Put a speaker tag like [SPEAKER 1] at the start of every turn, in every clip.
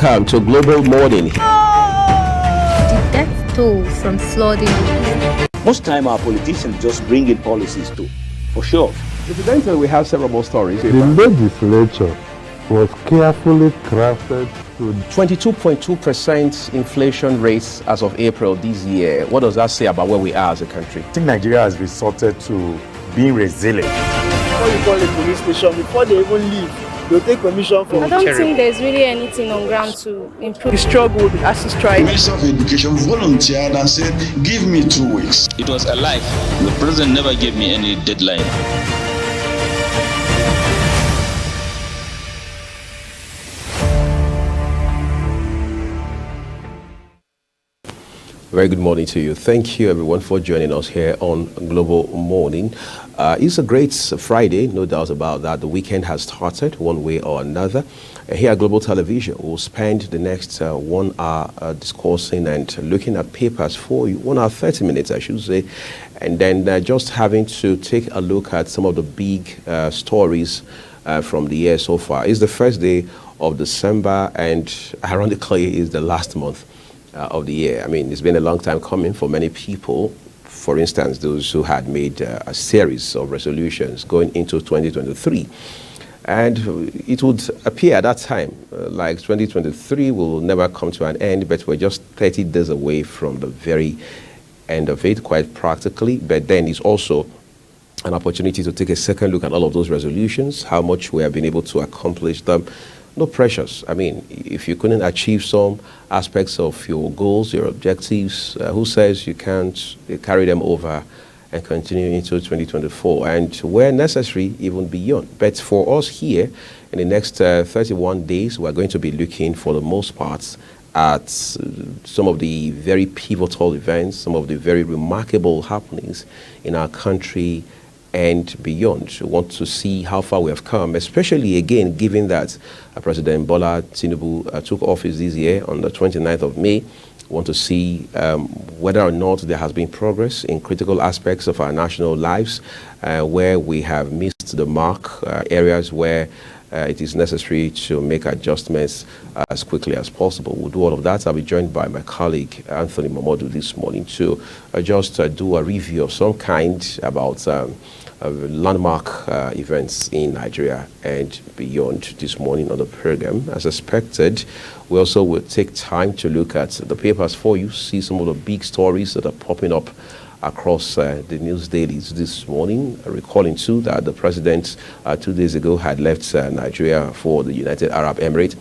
[SPEAKER 1] Welcome to Global Morning.
[SPEAKER 2] The death toll from flooding.
[SPEAKER 3] Most time our politicians just bring in policies too, for sure.
[SPEAKER 1] Incidentally, we have several more stories.
[SPEAKER 4] The legislature was carefully crafted to
[SPEAKER 1] 22.2% inflation rates as of April this year. What does that say about where we are as a country?
[SPEAKER 5] I think Nigeria has resorted to being resilient.
[SPEAKER 6] Before you call a police station, before they even leave, they'll take permission from.
[SPEAKER 7] I don't think there's really anything on ground to improve.
[SPEAKER 6] The struggle, the ASU strike.
[SPEAKER 8] The Minister of Education volunteered and said, give me 2 weeks.
[SPEAKER 9] It was a lie. The president never gave me any deadline.
[SPEAKER 1] Very good morning to you. Thank you, everyone, for joining us here on Global Morning. It's a great Friday, no doubt about that. The weekend has started one way or another. Here at Global Television, we'll spend the next 1 hour discussing and looking at papers for you, 1 hour 30 minutes, I should say, and then just having to take a look at some of the big stories from the year so far. It's the first day of December, and ironically, it's the last month of the year. I mean, it's been a long time coming for many people. For instance, those who had made a series of resolutions going into 2023. And it would appear at that time like 2023 will never come to an end, but we're just 30 days away from the very end of it, quite practically. But then it's also an opportunity to take a second look at all of those resolutions, how much we have been able to accomplish them. No pressures. I mean, if you couldn't achieve some aspects of your goals, your objectives, who says you can't carry them over and continue into 2024 and where necessary, even beyond. But for us here, in the next 31 days, we're going to be looking for the most part at some of the very pivotal events, some of the very remarkable happenings in our country and beyond. We want to see how far we have come, especially again, given that President Bola Tinubu took office this year on the 29th of May. We want to see whether or not there has been progress in critical aspects of our national lives, where we have missed the mark, areas where it is necessary to make adjustments as quickly as possible. We'll do all of that. I'll be joined by my colleague, Anthony Momodu, this morning to just do a review of some kind about landmark events in Nigeria and beyond this morning on the program. As expected, we also will take time to look at the papers for you, see some of the big stories that are popping up across the news dailies this morning, recalling too that the president 2 days ago had left Nigeria for the United Arab Emirates,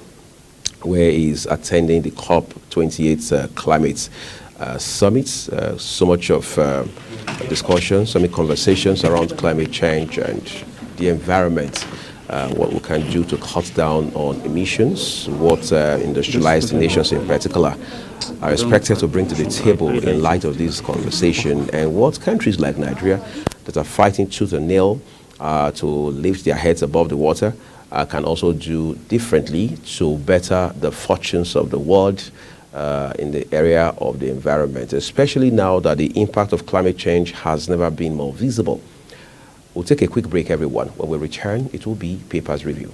[SPEAKER 1] where he's attending the COP28 climate summit. So much of discussions, so many conversations around climate change and the environment, what we can do to cut down on emissions, what industrialized nations in particular are expected to bring to the table in light of this conversation, and what countries like Nigeria that are fighting tooth and nail to lift their heads above the water can also do differently to better the fortunes of the world in the area of the environment, especially now that the impact of climate change has never been more visible. We'll take a quick break, everyone. When we return, it will be Papers Review.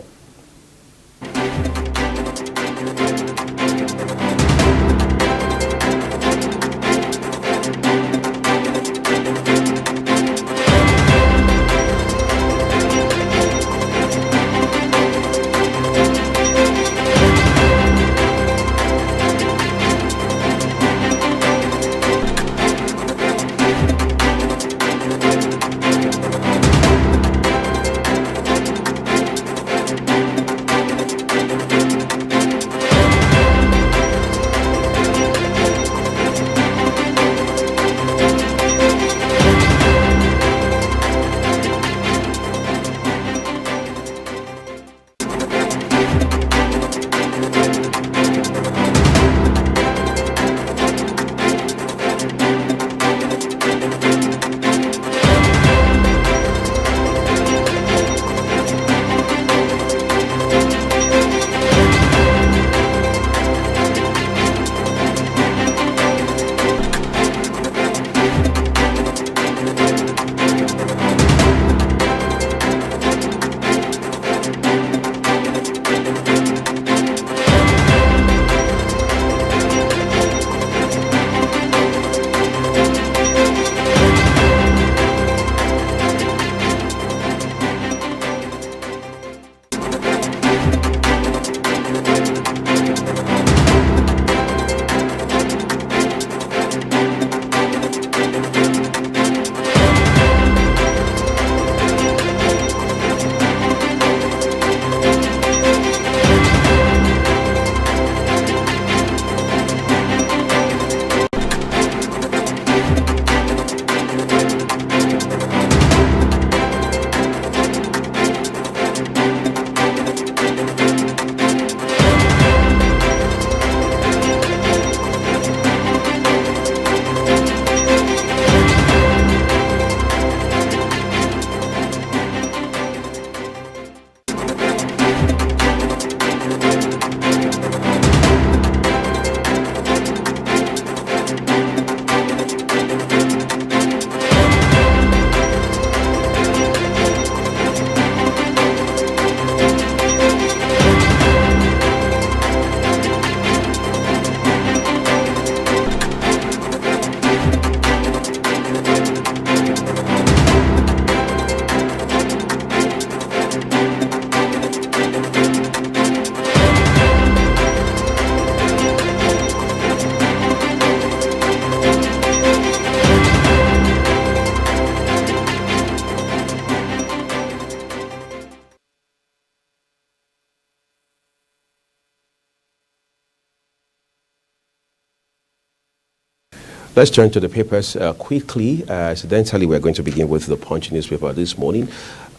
[SPEAKER 1] Let's turn to the papers quickly. Incidentally, we're going to begin with the Punch newspaper this morning.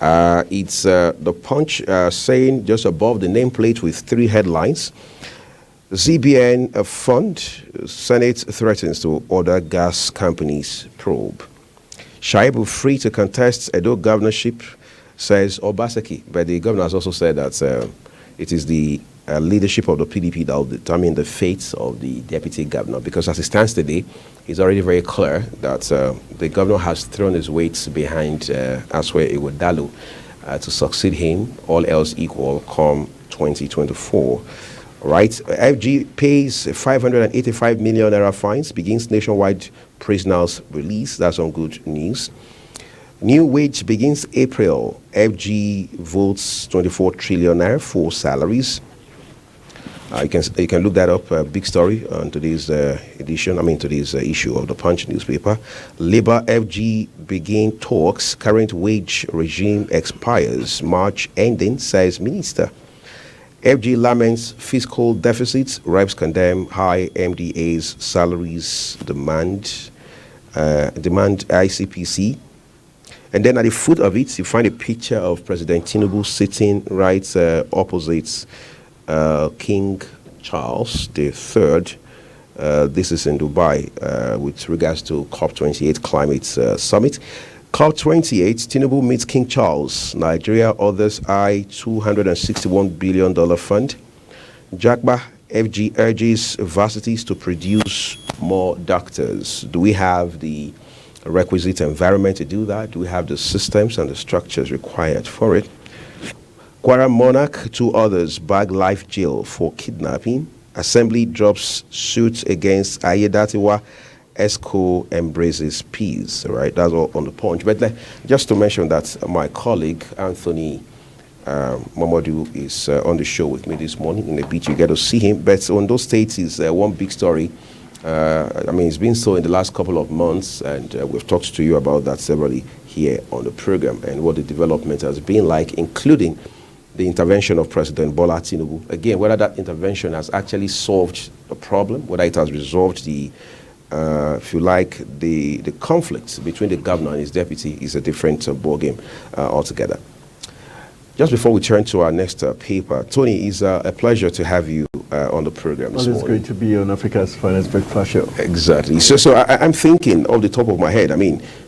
[SPEAKER 1] It's the Punch saying just above the nameplate with 3 headlines. ZBN fund, Senate threatens to order gas companies probe. Shaibu free to contest Edo governorship, says Obaseki. But the governor has also said that it is the leadership of the PDP that will determine the fate of the deputy governor, because as it stands today, it's already very clear that the governor has thrown his weight behind Aswe Ighodalo to succeed him, all else equal, come 2024. Right? FG pays 585 million naira fines, begins nationwide prisoners release. That's on good news. New wage begins April. FG votes 24 trillion naira for salaries. You can look that up. Big story on today's today's issue of the Punch newspaper. Labour FG begin talks. Current wage regime expires March ending, says minister. FG laments fiscal deficits. Reps condemn high MDA's salaries demand ICPC. And then at the foot of it, you find a picture of President Tinubu sitting right opposite King Charles III. This is in Dubai with regards to COP28 climate summit. COP28, Tinubu meets King Charles. Nigeria others eye $261 billion fund. Jagba FG urges varsities to produce more doctors. Do we have the requisite environment to do that? Do we have the systems and the structures required for it? Kwara Monarch, 2 others bag life jail for kidnapping. Assembly drops suit against Ayedatiwa. ESCO embraces peace. Right, that's all on the Punch. But just to mention that my colleague Anthony Mamadou is on the show with me this morning. In a bit, you get to see him. But on those states is one big story. It's been so in the last couple of months, and we've talked to you about that severally here on the program and what the development has been like, including the intervention of President Bola Tinubu. Again, whether that intervention has actually solved the problem, whether it has resolved the if you like, the conflict between the governor and his deputy is a different ballgame altogether. Just before we turn to our next paper, Tony, it's a pleasure to have you on the program this morning.
[SPEAKER 2] It's great to be on Africa's Finest Breakfast Show.
[SPEAKER 1] Exactly. So I'm thinking off the top of my head,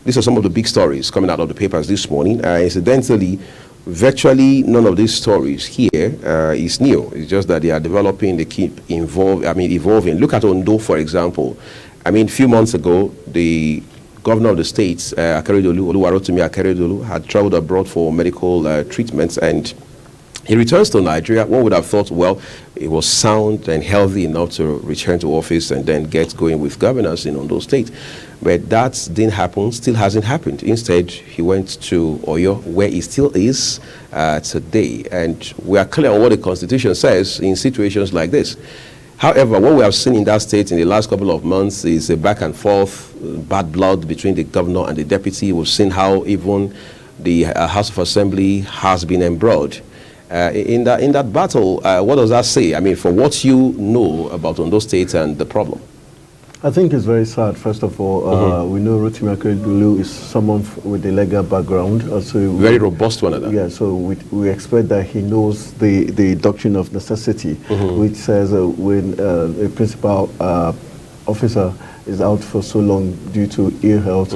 [SPEAKER 1] these are some of the big stories coming out of the papers this morning. Incidentally, virtually none of these stories here is new. It's just that they are developing, they keep evolving. Look at Ondo, for example. A few months ago, the governor of the state, Akeredolu, Oluwarotimi Akeredolu, had traveled abroad for medical treatments, and he returns to Nigeria. One would have thought, well, he was sound and healthy enough to return to office and then get going with governors in Ondo State. But that didn't happen, still hasn't happened. Instead, he went to Oyo, where he still is today. And we are clear on what the Constitution says in situations like this. However, what we have seen in that state in the last couple of months is a back and forth, bad blood between the governor and the deputy. We've seen how even the House of Assembly has been embroiled. In that battle, what does that say? For what you know about Ondo State and the problem?
[SPEAKER 2] I think it's very sad. First of all, we know Rotimi Akeredolu is someone with a legal background.
[SPEAKER 1] Very robust one of that.
[SPEAKER 2] Yeah, so we expect that he knows the doctrine of necessity, which says when a principal officer is out for so long due to ill health,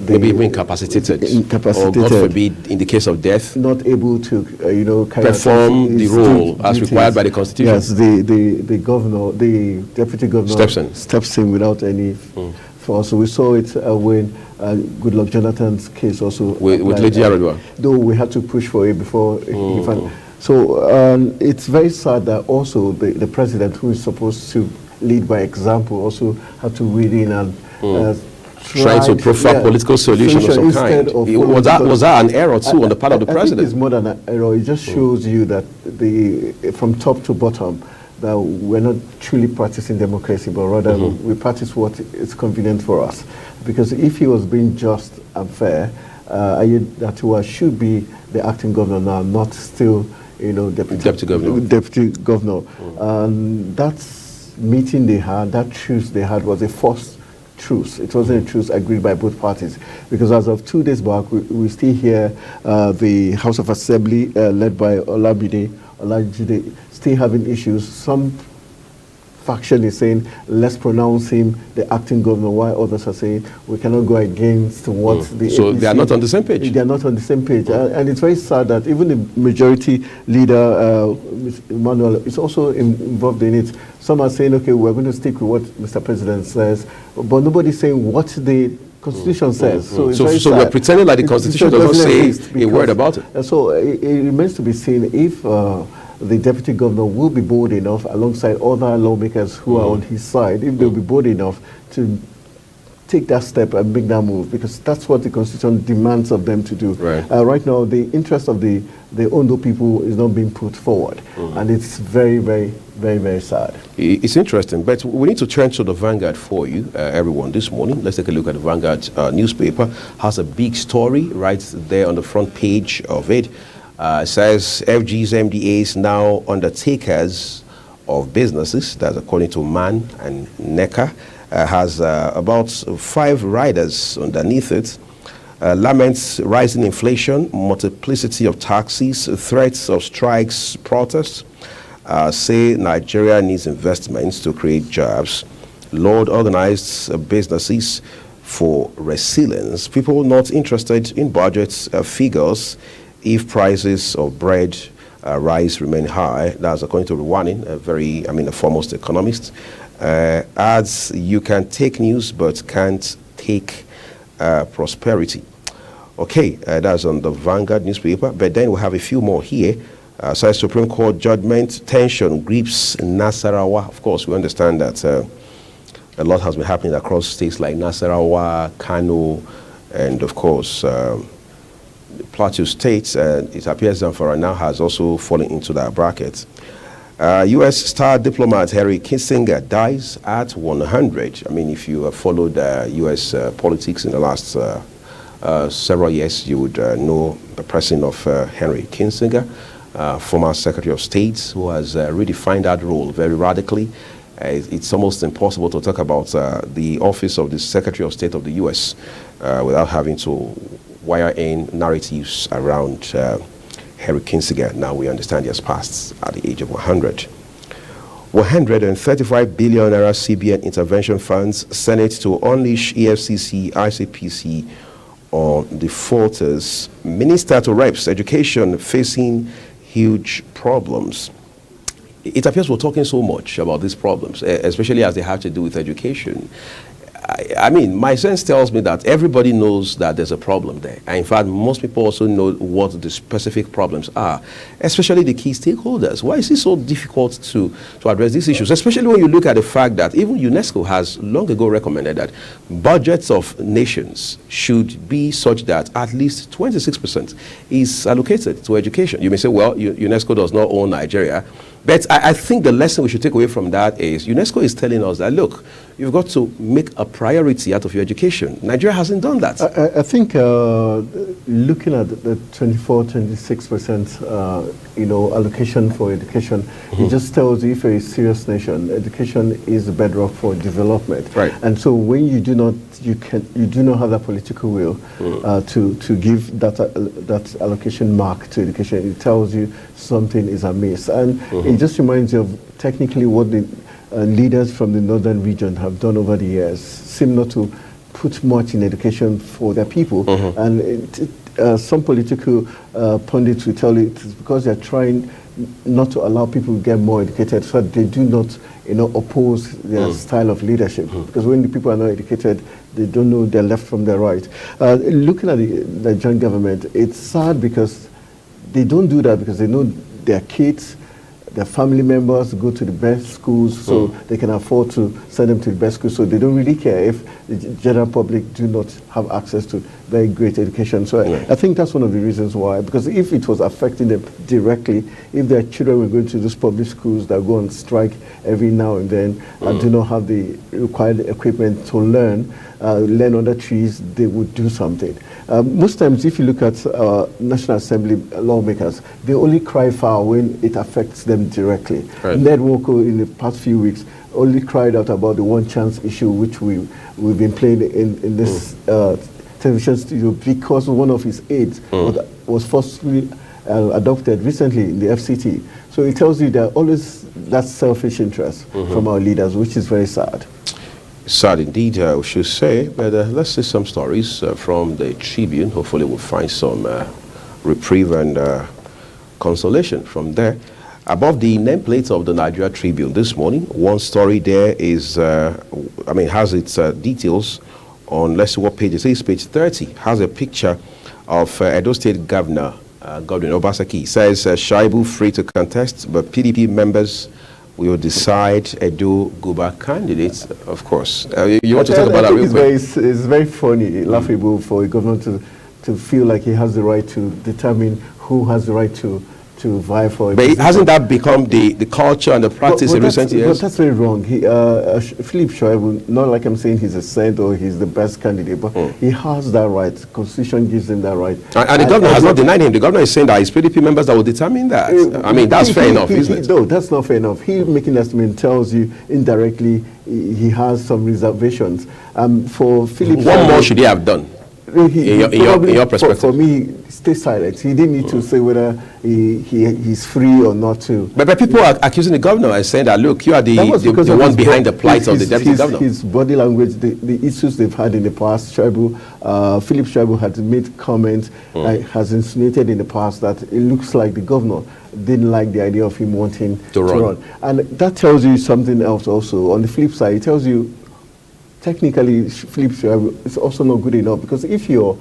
[SPEAKER 1] maybe even incapacitated, or God forbid, in the case of death,
[SPEAKER 2] not able to
[SPEAKER 1] perform the role as required by the Constitution.
[SPEAKER 2] Yes, the governor, the deputy governor steps in without any force. So we saw it when Goodluck Jonathan's case also
[SPEAKER 1] with Lady Yaradua.
[SPEAKER 2] Though we had to push for it before he found. So it's very sad that also the president, who is supposed to lead by example, also had to read in and
[SPEAKER 1] try to prefer political solution of some kind. Was that an error too on the part of the president?
[SPEAKER 2] I think it's more than an error. It just shows you that from top to bottom, that we're not truly practicing democracy, but rather we practice what is convenient for us. Because if he was being just and fair, Ayedatiwa should be the acting governor now, not still, deputy governor. And that's meeting they had, that truce they had, was a forced truce. It wasn't a truce agreed by both parties, because as of 2 days back, we still hear the House of Assembly led by Olajide still having issues. Some faction is saying, let's pronounce him the acting governor, while others are saying, we cannot go against what the
[SPEAKER 1] So
[SPEAKER 2] APC,
[SPEAKER 1] they are not on the same page?
[SPEAKER 2] They are not on the same page. And it's very sad that even the majority leader, Emmanuel, is also involved in it. Some are saying, okay, we're going to stick with what Mr. President says, but nobody's saying what the Constitution says. So,
[SPEAKER 1] so we're pretending like the Constitution doesn't say a word about it.
[SPEAKER 2] So it remains to be seen if the deputy governor will be bold enough, alongside other lawmakers who are on his side, if they'll be bold enough to take that step and make that move, because that's what the Constitution demands of them to do. Right now, the interest of the Ondo people is not being put forward, and it's very, very, very, very sad.
[SPEAKER 1] It's interesting, but we need to turn to the Vanguard for you, everyone, this morning. Let's take a look at the Vanguard newspaper. Has a big story right there on the front page of it. It says FG's MDAs now undertakers of businesses. That's according to MAN and NECA. Has about 5 riders underneath it. Laments rising inflation, multiplicity of taxes, threats of strikes, protests. Say Nigeria needs investments to create jobs. Lord organized businesses for resilience. People not interested in budgets, figures. If prices of bread rise remain high, that's according to Rwani, a foremost economist. Adds, you can take news but can't take prosperity. Okay, that's on the Vanguard newspaper, but then we have a few more here. Says Supreme Court judgment, tension grips Nasarawa. Of course, we understand that a lot has been happening across states like Nasarawa, Kano, and of course, Plateau States. It appears Zamfara now has also fallen into that bracket. U.S. star diplomat Henry Kissinger dies at 100. I mean, if you have followed U.S. politics in the last several years, you would know the person of Henry Kissinger, former Secretary of State, who has redefined that role very radically. It's almost impossible to talk about the office of the Secretary of State of the U.S. Without having to wire in narratives around Henry Kissinger. Now we understand he has passed at the age of 100. 135 billion naira CBN intervention funds, Senate to unleash EFCC, ICPC on defaulters. Minister to Reps, Education facing huge problems. It appears we're talking so much about these problems, especially as they have to do with education. I mean, my sense tells me that everybody knows that there's a problem there. And in fact, most people also know what the specific problems are, especially the key stakeholders. Why is it so difficult to address these issues, especially when you look at the fact that even UNESCO has long ago recommended that budgets of nations should be such that at least 26% is allocated to education. You may say, well, UNESCO does not own Nigeria. But I think the lesson we should take away from that is UNESCO is telling us that, look, you've got to make a priority out of your education. Nigeria hasn't done that.
[SPEAKER 2] I think looking at the 24-26% allocation for education, it just tells you if you're a serious nation, education is the bedrock for development.
[SPEAKER 1] Right.
[SPEAKER 2] And so when you do not have that political will to give that allocation mark to education, it tells you something is amiss. And it just reminds you of technically what the leaders from the northern region have done over the years, seem not to put much in education for their people. And some political pundits will tell you it's because they're trying not to allow people to get more educated, so that they do not oppose their style of leadership. Because when the people are not educated, they don't know their left from their right. Looking at the joint government, it's sad because they don't do that because they know their kids, their family members go to the best schools, so they can afford to send them to the best schools. So they don't really care if the general public do not have access to very great education. So I think that's one of the reasons why. Because if it was affecting them directly, if their children were going to those public schools that go on strike every now and then and do not have the required equipment to learn under trees, they would do something. Most times, if you look at National Assembly lawmakers, they only cry foul when it affects them directly. Ned Nwoko, in the past few weeks, only cried out about the one chance issue, which we've been playing in this television studio, because one of his aides was forcibly adopted recently in the FCT. So it tells you that always that selfish interest from our leaders, which is very sad.
[SPEAKER 1] Sad indeed, we should say. But let's see some stories from the Tribune. Hopefully we'll find some reprieve and consolation from there. Above the nameplate of the Nigeria Tribune this morning, one story there is, has its details on, let's see what page it says, page 30, has a picture of Edo State Governor Godwin Obaseki. It says Shaibu free to contest, but PDP members will decide Edo Guba candidates, of course. You want to talk about that real quick?
[SPEAKER 2] It's very funny, laughable for a governor to feel like he has the right to determine who has the right to vie for.
[SPEAKER 1] But hasn't that become the culture and the practice in recent years?
[SPEAKER 2] But that's very wrong. Philip Shoaib, not like I'm saying he's a saint or he's the best candidate, but he has that right. The Constitution gives him that right.
[SPEAKER 1] And the governor has not denied him. The governor is saying that it's PDP members that will determine that. That's fair enough, isn't it?
[SPEAKER 2] No, that's not fair enough. He making that statement tells you indirectly he has some reservations. For Philip
[SPEAKER 1] what
[SPEAKER 2] Shoaib,
[SPEAKER 1] more should he have done? In your perspective?
[SPEAKER 2] For me, stay silent. He didn't need to say whether he's free or not to.
[SPEAKER 1] But people are accusing the governor and saying that, look, you are the one behind the plight of the deputy governor.
[SPEAKER 2] His body language, the issues they've had in the past. Philip Shoaib had made comments, has insinuated in the past that it looks like the governor didn't like the idea of him wanting to run. And that tells you something else also. On the flip side, it tells you technically Philip Shoaib is also not good enough, because if your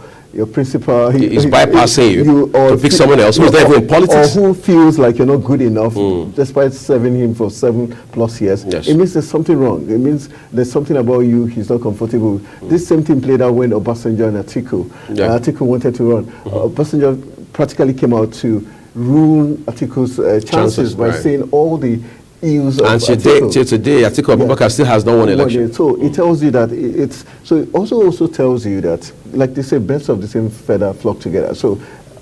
[SPEAKER 2] principal
[SPEAKER 1] is bypassing you to pick someone else who's not even in politics,
[SPEAKER 2] or who feels like you're not good enough despite serving him for 7+ years, it means there's something wrong. It means there's something about you he's not comfortable with. This same thing played out when Obasanjo and Atiku wanted to run. Obasanjo practically came out to ruin Atiku's chances by saying all the ills of Atiku.
[SPEAKER 1] And today, Atiku Abubakar still has not won election.
[SPEAKER 2] So it tells you that it also tells you that, like they say, birds of the same feather flock together. So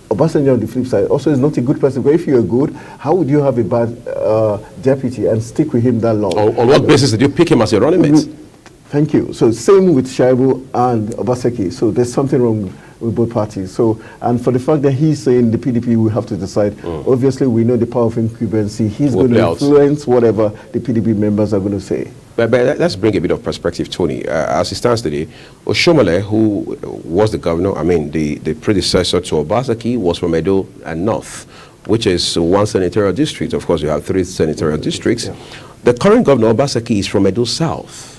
[SPEAKER 2] Obasanjo on the flip side also is not a good person. But if you're good, how would you have a bad deputy and stick with him that long?
[SPEAKER 1] On what basis did you pick him as your running mate?
[SPEAKER 2] Thank you. So same with Shaibu and Obaseki. So there's something wrong with both parties. So, and for the fact that he's saying the PDP will have to decide, obviously we know the power of incumbency. He's going to influence whatever the PDP members are going to say.
[SPEAKER 1] But let's bring a bit of perspective, Tony. As it stands today, Oshomole, who was the governor, the predecessor to Obaseki, was from Edo and North, which is one senatorial district. Of course, you have 3 senatorial districts. Yeah. The current governor, Obaseki, is from Edo South.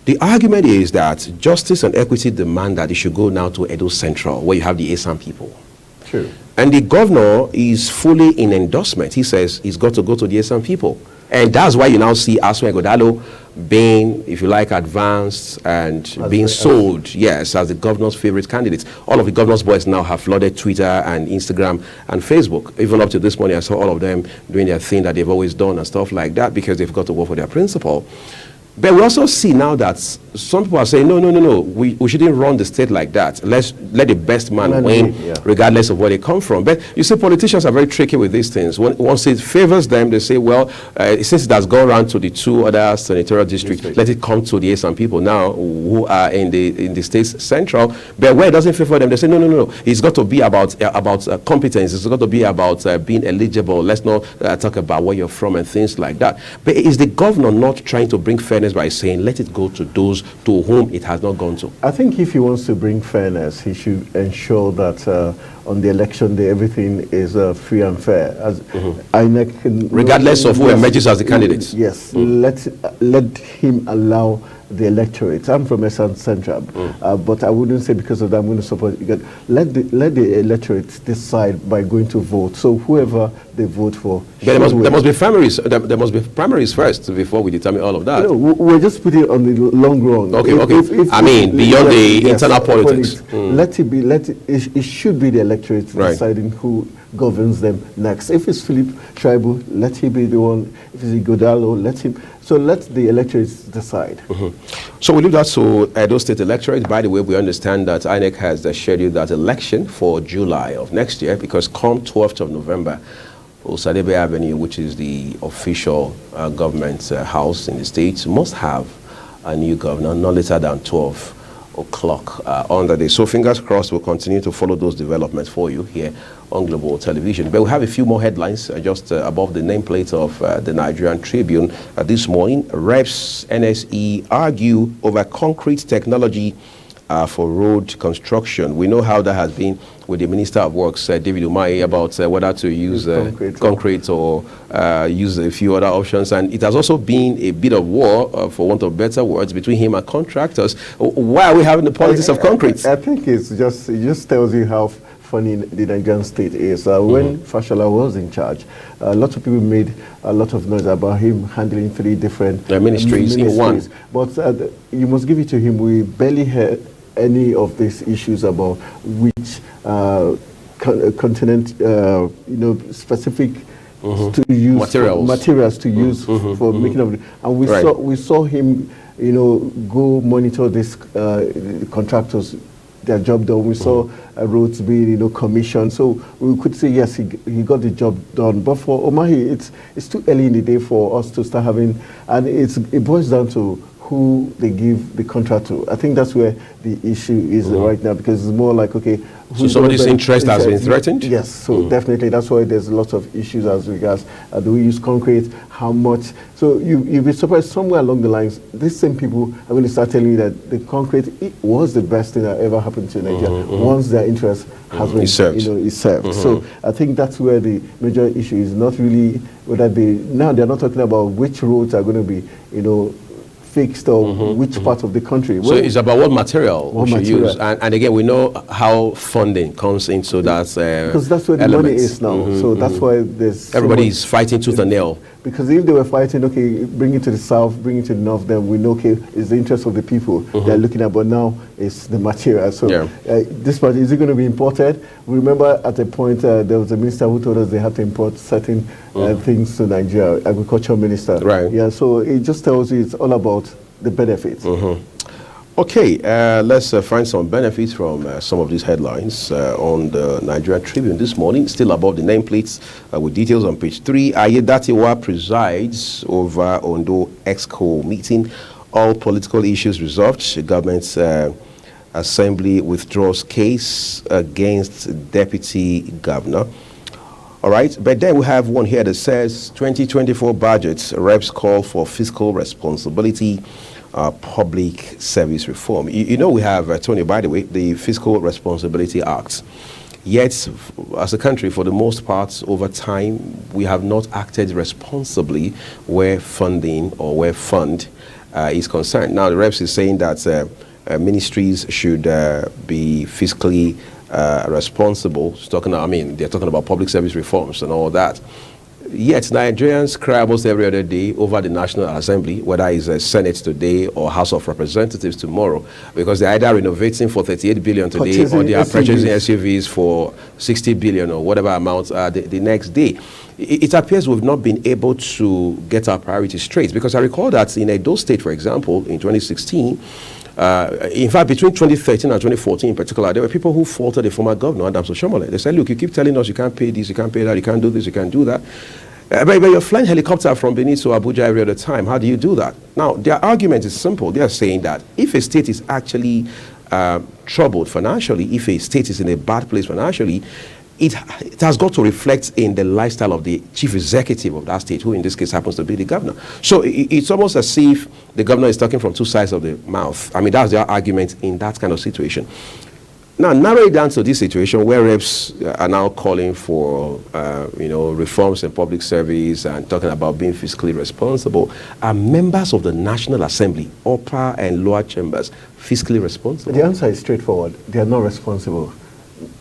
[SPEAKER 1] The argument is that justice and equity demand that it should go now to Edo Central, where you have the Esan people.
[SPEAKER 2] True.
[SPEAKER 1] And the governor is fully in endorsement. He says he's got to go to the Esan people. And that's why you now see Asun Ighodalo being, if you like, advanced and being sold, yes, as the governor's favorite candidate. All of the governor's boys now have flooded Twitter and Instagram and Facebook. Even up to this morning, I saw all of them doing their thing that they've always done and stuff like that, because they've got to work for their principal. But we also see now that some people are saying, no, we shouldn't run the state like that. Let the best man win, regardless of where they come from. But you see, politicians are very tricky with these things. Once it favors them, they say, well, since it has gone around to the 2 other senatorial districts, let it come to the Esan people now who are in the state's central. But where it doesn't favor them, they say, no. It's got to be about competence. It's got to be about being eligible. Let's not talk about where you're from and things like that. But is the governor not trying to bring fairness by saying let it go to those to whom it has not gone to?
[SPEAKER 2] I think if he wants to bring fairness, he should ensure that on the election day everything is free and fair. As INEC,
[SPEAKER 1] regardless of who emerges as the candidates.
[SPEAKER 2] Yes, let him allow the electorate. I'm from Esan Central, but I wouldn't say because of that I'm going to support it. Let the electorate decide by going to vote. So whoever they vote for,
[SPEAKER 1] there must be primaries. There must be primaries first before we determine all of that.
[SPEAKER 2] No, we're just putting it on the long run.
[SPEAKER 1] Okay. Beyond the internal politics.
[SPEAKER 2] It should be the electorate deciding who governs them next. If it's Philip Shoaib, let him be the one. If it's Ighodalo, let him. So let the electorates decide.
[SPEAKER 1] So we leave that to Edo State electorate. By the way, we understand that INEC has scheduled that election for July of next year, because come 12th of November, Osadebe Avenue, which is the official government house in the state, must have a new governor no later than 12 o'clock on the day. So fingers crossed, we'll continue to follow those developments for you here on Global Television. But we have a few more headlines just above the nameplate of the Nigerian Tribune. This morning, Reps NSE argue over concrete technology for road construction. We know how that has been with the Minister of Works, David Umahi, about whether to use concrete or use a few other options. And it has also been a bit of war, for want of better words, between him and contractors. Why are we having the politics of concrete?
[SPEAKER 2] I think it just tells you how funny the Nigerian state is. When Fashola was in charge, a lot of people made a lot of noise about him handling 3 different
[SPEAKER 1] ministries in one.
[SPEAKER 2] But you must give it to him. We barely heard any of these issues about which continent, specific to use materials to use for making of it. And we saw him, go monitor these contractors, their job done. We saw roads being, commissioned. So we could say yes, he got the job done. But for Umahi, it's too early in the day for us to start having, and it boils down to who they give the contract to. I think that's where the issue is right now, because it's more like, okay,
[SPEAKER 1] so somebody's interest has been threatened?
[SPEAKER 2] Yes, so definitely that's why there's lots of issues as regards do we use concrete, how much. So you'll be surprised somewhere along the lines, these same people are going to start telling you that the concrete was the best thing that ever happened to Nigeria once their interest has been served. So I think that's where the major issue is, not really whether they're not talking about which roads are going to be, fixed or which part of the country.
[SPEAKER 1] So it's about what material we should use. And again, we know how funding comes into that
[SPEAKER 2] because that's where the money is now. So that's why there's
[SPEAKER 1] everybody's fighting tooth and nail.
[SPEAKER 2] Because if they were fighting, okay, bring it to the south, bring it to the north, then we know, okay, it's the interest of the people they're looking at. But now it's the material. So this part, is it going to be imported? We remember at a point there was a minister who told us they had to import certain things to Nigeria, agriculture minister.
[SPEAKER 1] Right.
[SPEAKER 2] Yeah. So it just tells you it's all about the benefits.
[SPEAKER 1] Okay, let's find some benefits from some of these headlines on the Nigerian Tribune this morning. Still above the nameplates with details on page 3. Ayedatiwa presides over Ondo Exco meeting. All political issues resolved. The government's assembly withdraws case against deputy governor. All right, but then we have one here that says 2024 budget, reps call for fiscal responsibility. Public service reform. We have, Tony, by the way, the Fiscal Responsibility Act. Yet, as a country, for the most part, over time, we have not acted responsibly where funding or where fund is concerned. Now, the reps is saying that ministries should be fiscally responsible. They're talking about public service reforms and all that. Yet Nigerians cry almost every other day over the National Assembly, whether it's a Senate today or House of Representatives tomorrow, because they're either renovating for 38 billion today or they are purchasing SUVs for 60 billion or whatever amount the next day. It appears we've not been able to get our priorities straight, because I recall that in Edo State, for example, in 2016, in fact, between 2013 and 2014 in particular, there were people who faulted the former governor, Adams Oshomole. They said, look, you keep telling us you can't pay this, you can't pay that, you can't do this, you can't do that. But you're flying helicopter from Benin to Abuja every other time. How do you do that? Now, their argument is simple. They are saying that if a state is actually troubled financially, if a state is in a bad place financially, it has got to reflect in the lifestyle of the chief executive of that state, who in this case happens to be the governor. So it's almost as if the governor is talking from two sides of the mouth. I mean, that's their argument in that kind of situation. Now, narrow it down to this situation where reps are now calling for, reforms in public service and talking about being fiscally responsible. Are members of the National Assembly, upper and lower chambers, fiscally responsible?
[SPEAKER 2] The answer is straightforward. They are not responsible.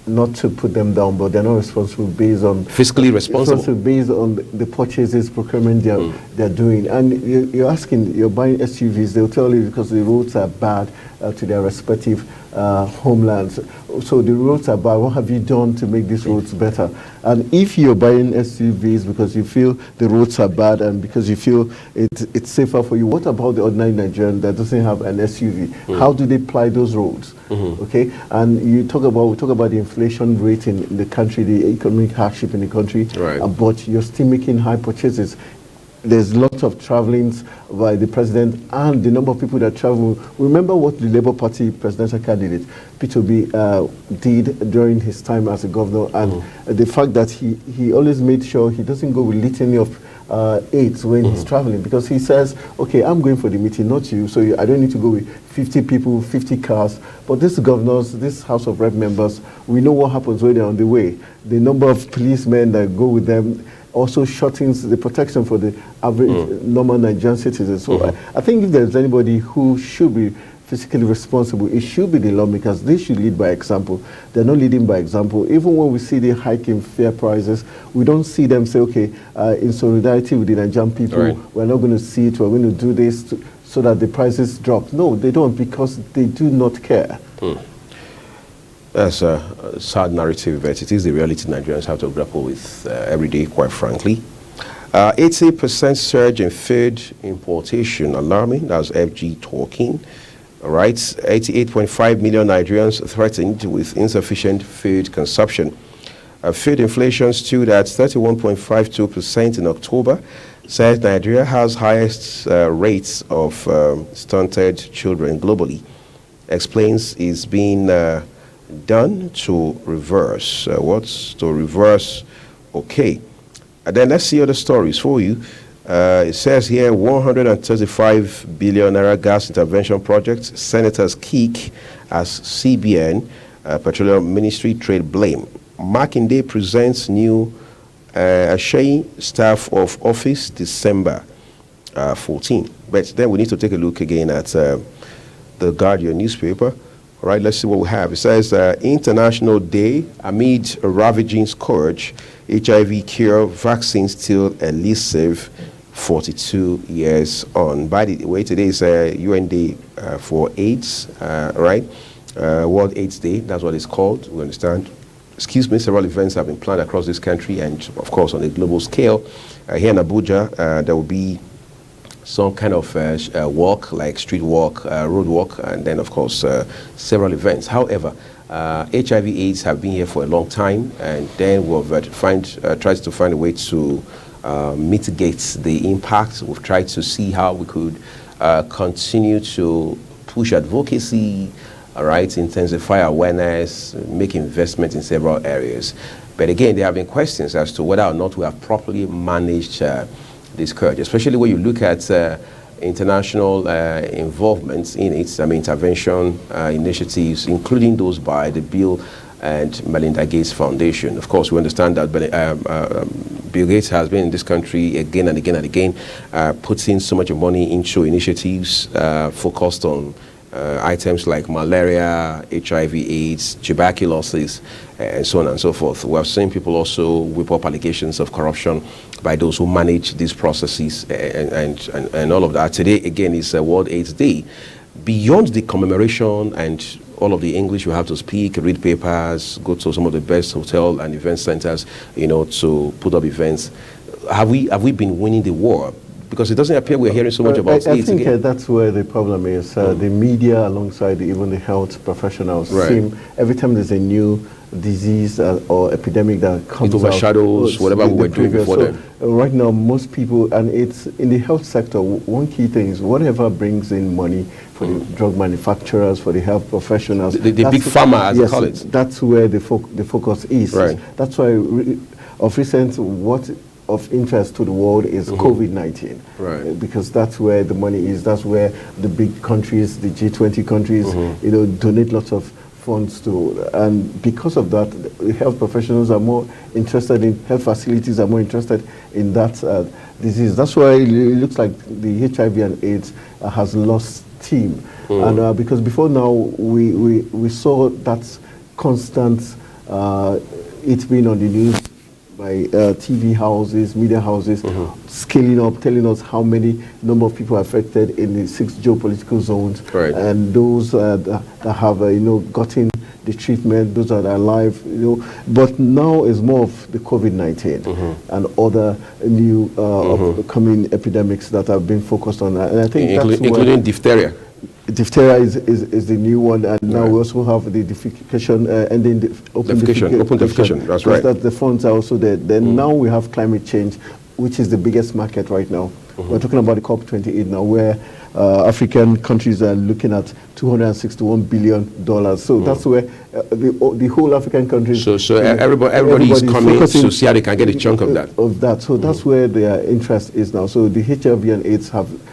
[SPEAKER 2] Not to put them down, but they're not responsible based on...
[SPEAKER 1] Fiscally responsible?
[SPEAKER 2] Based on the purchases, procurement they're doing. And you're buying SUVs, they'll tell you because the roads are bad to their respective homelands. so the roads are bad. What have you done to make these roads better? And if you're buying SUVs because you feel the roads are bad and because you feel it's safer for you, what about the ordinary Nigerian that doesn't have an SUV? How do they ply those roads? Okay, and we talk about the inflation rate in the country, the economic hardship in the country, but you're still making high purchases. There's lots of travelings by the president and the number of people that travel. Remember what the Labour Party presidential candidate, Peter Obi, did during his time as a governor, and the fact that he always made sure he doesn't go with litany of aides when he's traveling, because he says, okay, I'm going for the meeting, not you, so I don't need to go with 50 people, 50 cars. But these governors, this House of Rep members, we know what happens when they're on the way. The number of policemen that go with them also shortens the protection for the average normal Nigerian citizens. So I think if there's anybody who should be fiscally responsible, it should be the lawmakers. They should lead by example. They're not leading by example. Even when we see the hike in fare prices, we don't see them say, okay, in solidarity with the Nigerian people, we're not going to see it, we're going to do this so that the prices drop. No, they don't, because they do not care.
[SPEAKER 1] That's a sad narrative, but it is the reality Nigerians have to grapple with every day, quite frankly. 80% surge in food importation, alarming. That's FG talking. All right, 88.5 million Nigerians threatened with insufficient food consumption. Food inflation stood at 31.52% in October. Says Nigeria has highest rates of stunted children globally. Explains it's being done to reverse. What's to reverse? Okay. And then let's see other stories for you. It says here 135 billion naira gas intervention project. Senators kick as CBN, Petroleum Ministry trade blame. Makinde presents new Ashei staff of office December 14. But then we need to take a look again at the Guardian newspaper. All right, let's see what we have. It says International Day amid a ravaging scourge, HIV cure, vaccine still elusive, 42 years on. By the way, today is UN Day for AIDS, right? World AIDS Day, that's what it's called, we understand. Excuse me, several events have been planned across this country and, of course, on a global scale. Here in Abuja, there will be some kind of walk, like street walk, road walk, and then, of course, several events. However, HIV/AIDS have been here for a long time, and then we've tried to find a way to mitigate the impact. We've tried to see how we could continue to push advocacy, all right, intensify awareness, make investment in several areas. But again, there have been questions as to whether or not we have properly managed this scourge, especially when you look at international involvement in it, intervention initiatives, including those by the Bill and Melinda Gates Foundation. Of course, we understand that Bill Gates has been in this country again and again and again, putting so much money into initiatives focused on items like malaria, HIV/AIDS, tuberculosis, and so on and so forth. We have seen people also whip up allegations of corruption by those who manage these processes and all of that. Today, again, is World AIDS Day. Beyond the commemoration and all of the English you have to speak, read papers, go to some of the best hotel and event centers, to put up events, have we been winning the war? Because it doesn't appear we're hearing so much about AIDS.
[SPEAKER 2] I think that's where the problem is. The media, alongside even the health professionals, seem every time there's a new disease or epidemic that comes
[SPEAKER 1] it overshadows whatever we were doing before then.
[SPEAKER 2] Right now, most people, and it's in the health sector, one key thing is whatever brings in money for the drug manufacturers, for the health professionals.
[SPEAKER 1] The big pharma, as they call it.
[SPEAKER 2] That's where the focus is. Right. That's why, of recent, what of interest to the world is COVID-19,
[SPEAKER 1] right?
[SPEAKER 2] Because that's where the money is. That's where the big countries, the G20 countries, donate lots of funds to. And because of that, health professionals are more interested in health facilities, are more interested in that disease. That's why it looks like the HIV and AIDS has lost steam. And because before now we saw that constant it being on the news by TV houses, media houses, scaling up, telling us how many number of people affected in the 6 geopolitical zones, and those that have gotten the treatment, those that are alive, but now it's more of the COVID-19 and other new upcoming epidemics that have been focused on. And I think
[SPEAKER 1] including diphtheria.
[SPEAKER 2] Diphtheria is the new one, and now we also have the defecation, ending the open defecation.
[SPEAKER 1] That's right.
[SPEAKER 2] That the funds are also there. Then now we have climate change, which is the biggest market right now. We're talking about the COP28 now, where African countries are looking at $261 billion. So that's where the whole African countries.
[SPEAKER 1] So everybody is coming to see how they can get a chunk of that.
[SPEAKER 2] So that's where their interest is now. So the HIV and AIDS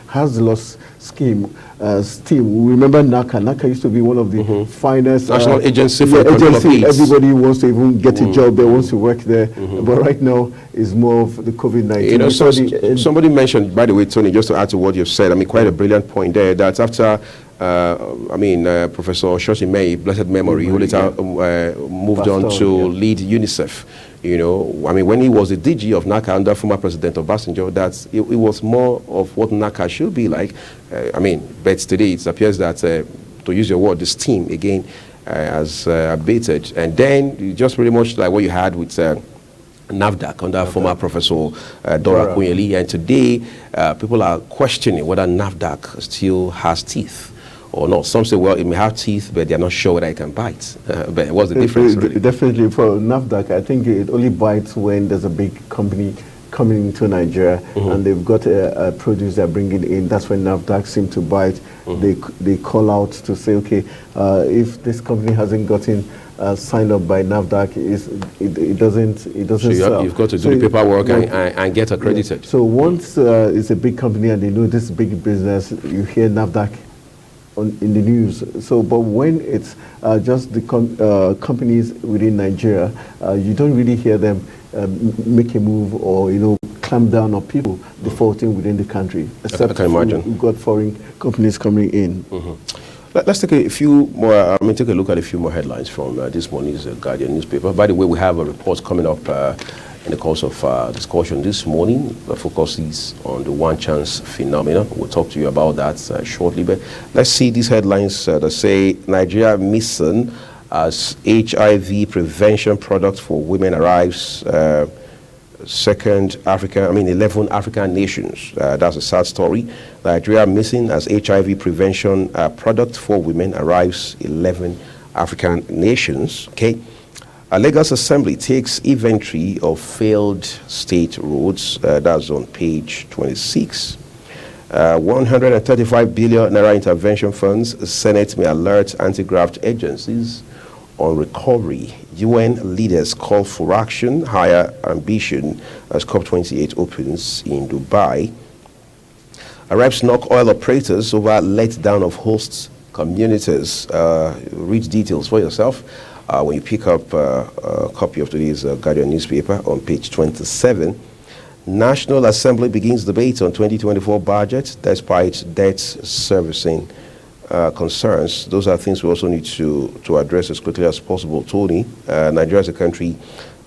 [SPEAKER 2] has lost steam. Remember NACA. NACA used to be one of the finest
[SPEAKER 1] national agency for the control of AIDS.
[SPEAKER 2] Everybody wants to even get a job there, wants to work there. But right now, it's more of the COVID-19.
[SPEAKER 1] Somebody mentioned, by the way, Tony, just to add to what you've said, quite a brilliant point there, that after Professor Shoshi May, blessed memory, who later moved on to lead UNICEF. When he was the DG of NACA under former President Obasanjo, that it was more of what NACA should be like. But today it appears that, to use your word, the steam again has abated. And then just pretty much like what you had with NAFDAC under former Professor Dora Akunyili. And today people are questioning whether NAFDAC still has teeth or not. Some say, well, it may have teeth, but they're not sure whether it can bite. But what's the difference, really?
[SPEAKER 2] Definitely, for NAFDAC, I think it only bites when there's a big company coming into Nigeria and they've got a produce they're bringing in. That's when NAFDAC seem to bite. They call out to say, okay, if this company hasn't gotten signed up by NAFDAC, it doesn't
[SPEAKER 1] so you've got to do the paperwork and get accredited.
[SPEAKER 2] So once it's a big company and they know this big business, you hear NAFDAC in the news. So, but when it's just the companies within Nigeria, you don't really hear them make a move or clamp down on people defaulting within the country. Except
[SPEAKER 1] I can imagine
[SPEAKER 2] we've got foreign companies coming in.
[SPEAKER 1] Let's take a few more. Take a look at a few more headlines from this morning's Guardian newspaper. By the way, we have a report coming up in the course of discussion this morning that focuses on the one chance phenomenon. We'll talk to you about that shortly. But let's see these headlines that say Nigeria missing as HIV prevention product for women arrives. 11 African nations. That's a sad story. Nigeria missing as HIV prevention product for women arrives 11 African nations. Okay. A Lagos Assembly takes inventory of failed state roads. That's on page 26. 135 billion naira intervention funds. Senate may alert anti-graft agencies on recovery. UN leaders call for action, higher ambition as COP28 opens in Dubai. Arabs knock oil operators over letdown of host communities. Read details for yourself when you pick up a copy of today's Guardian newspaper on page 27. National Assembly begins debate on 2024 budget despite debt servicing concerns. Those are things we also need to address as quickly as possible. Tony, Nigeria is a country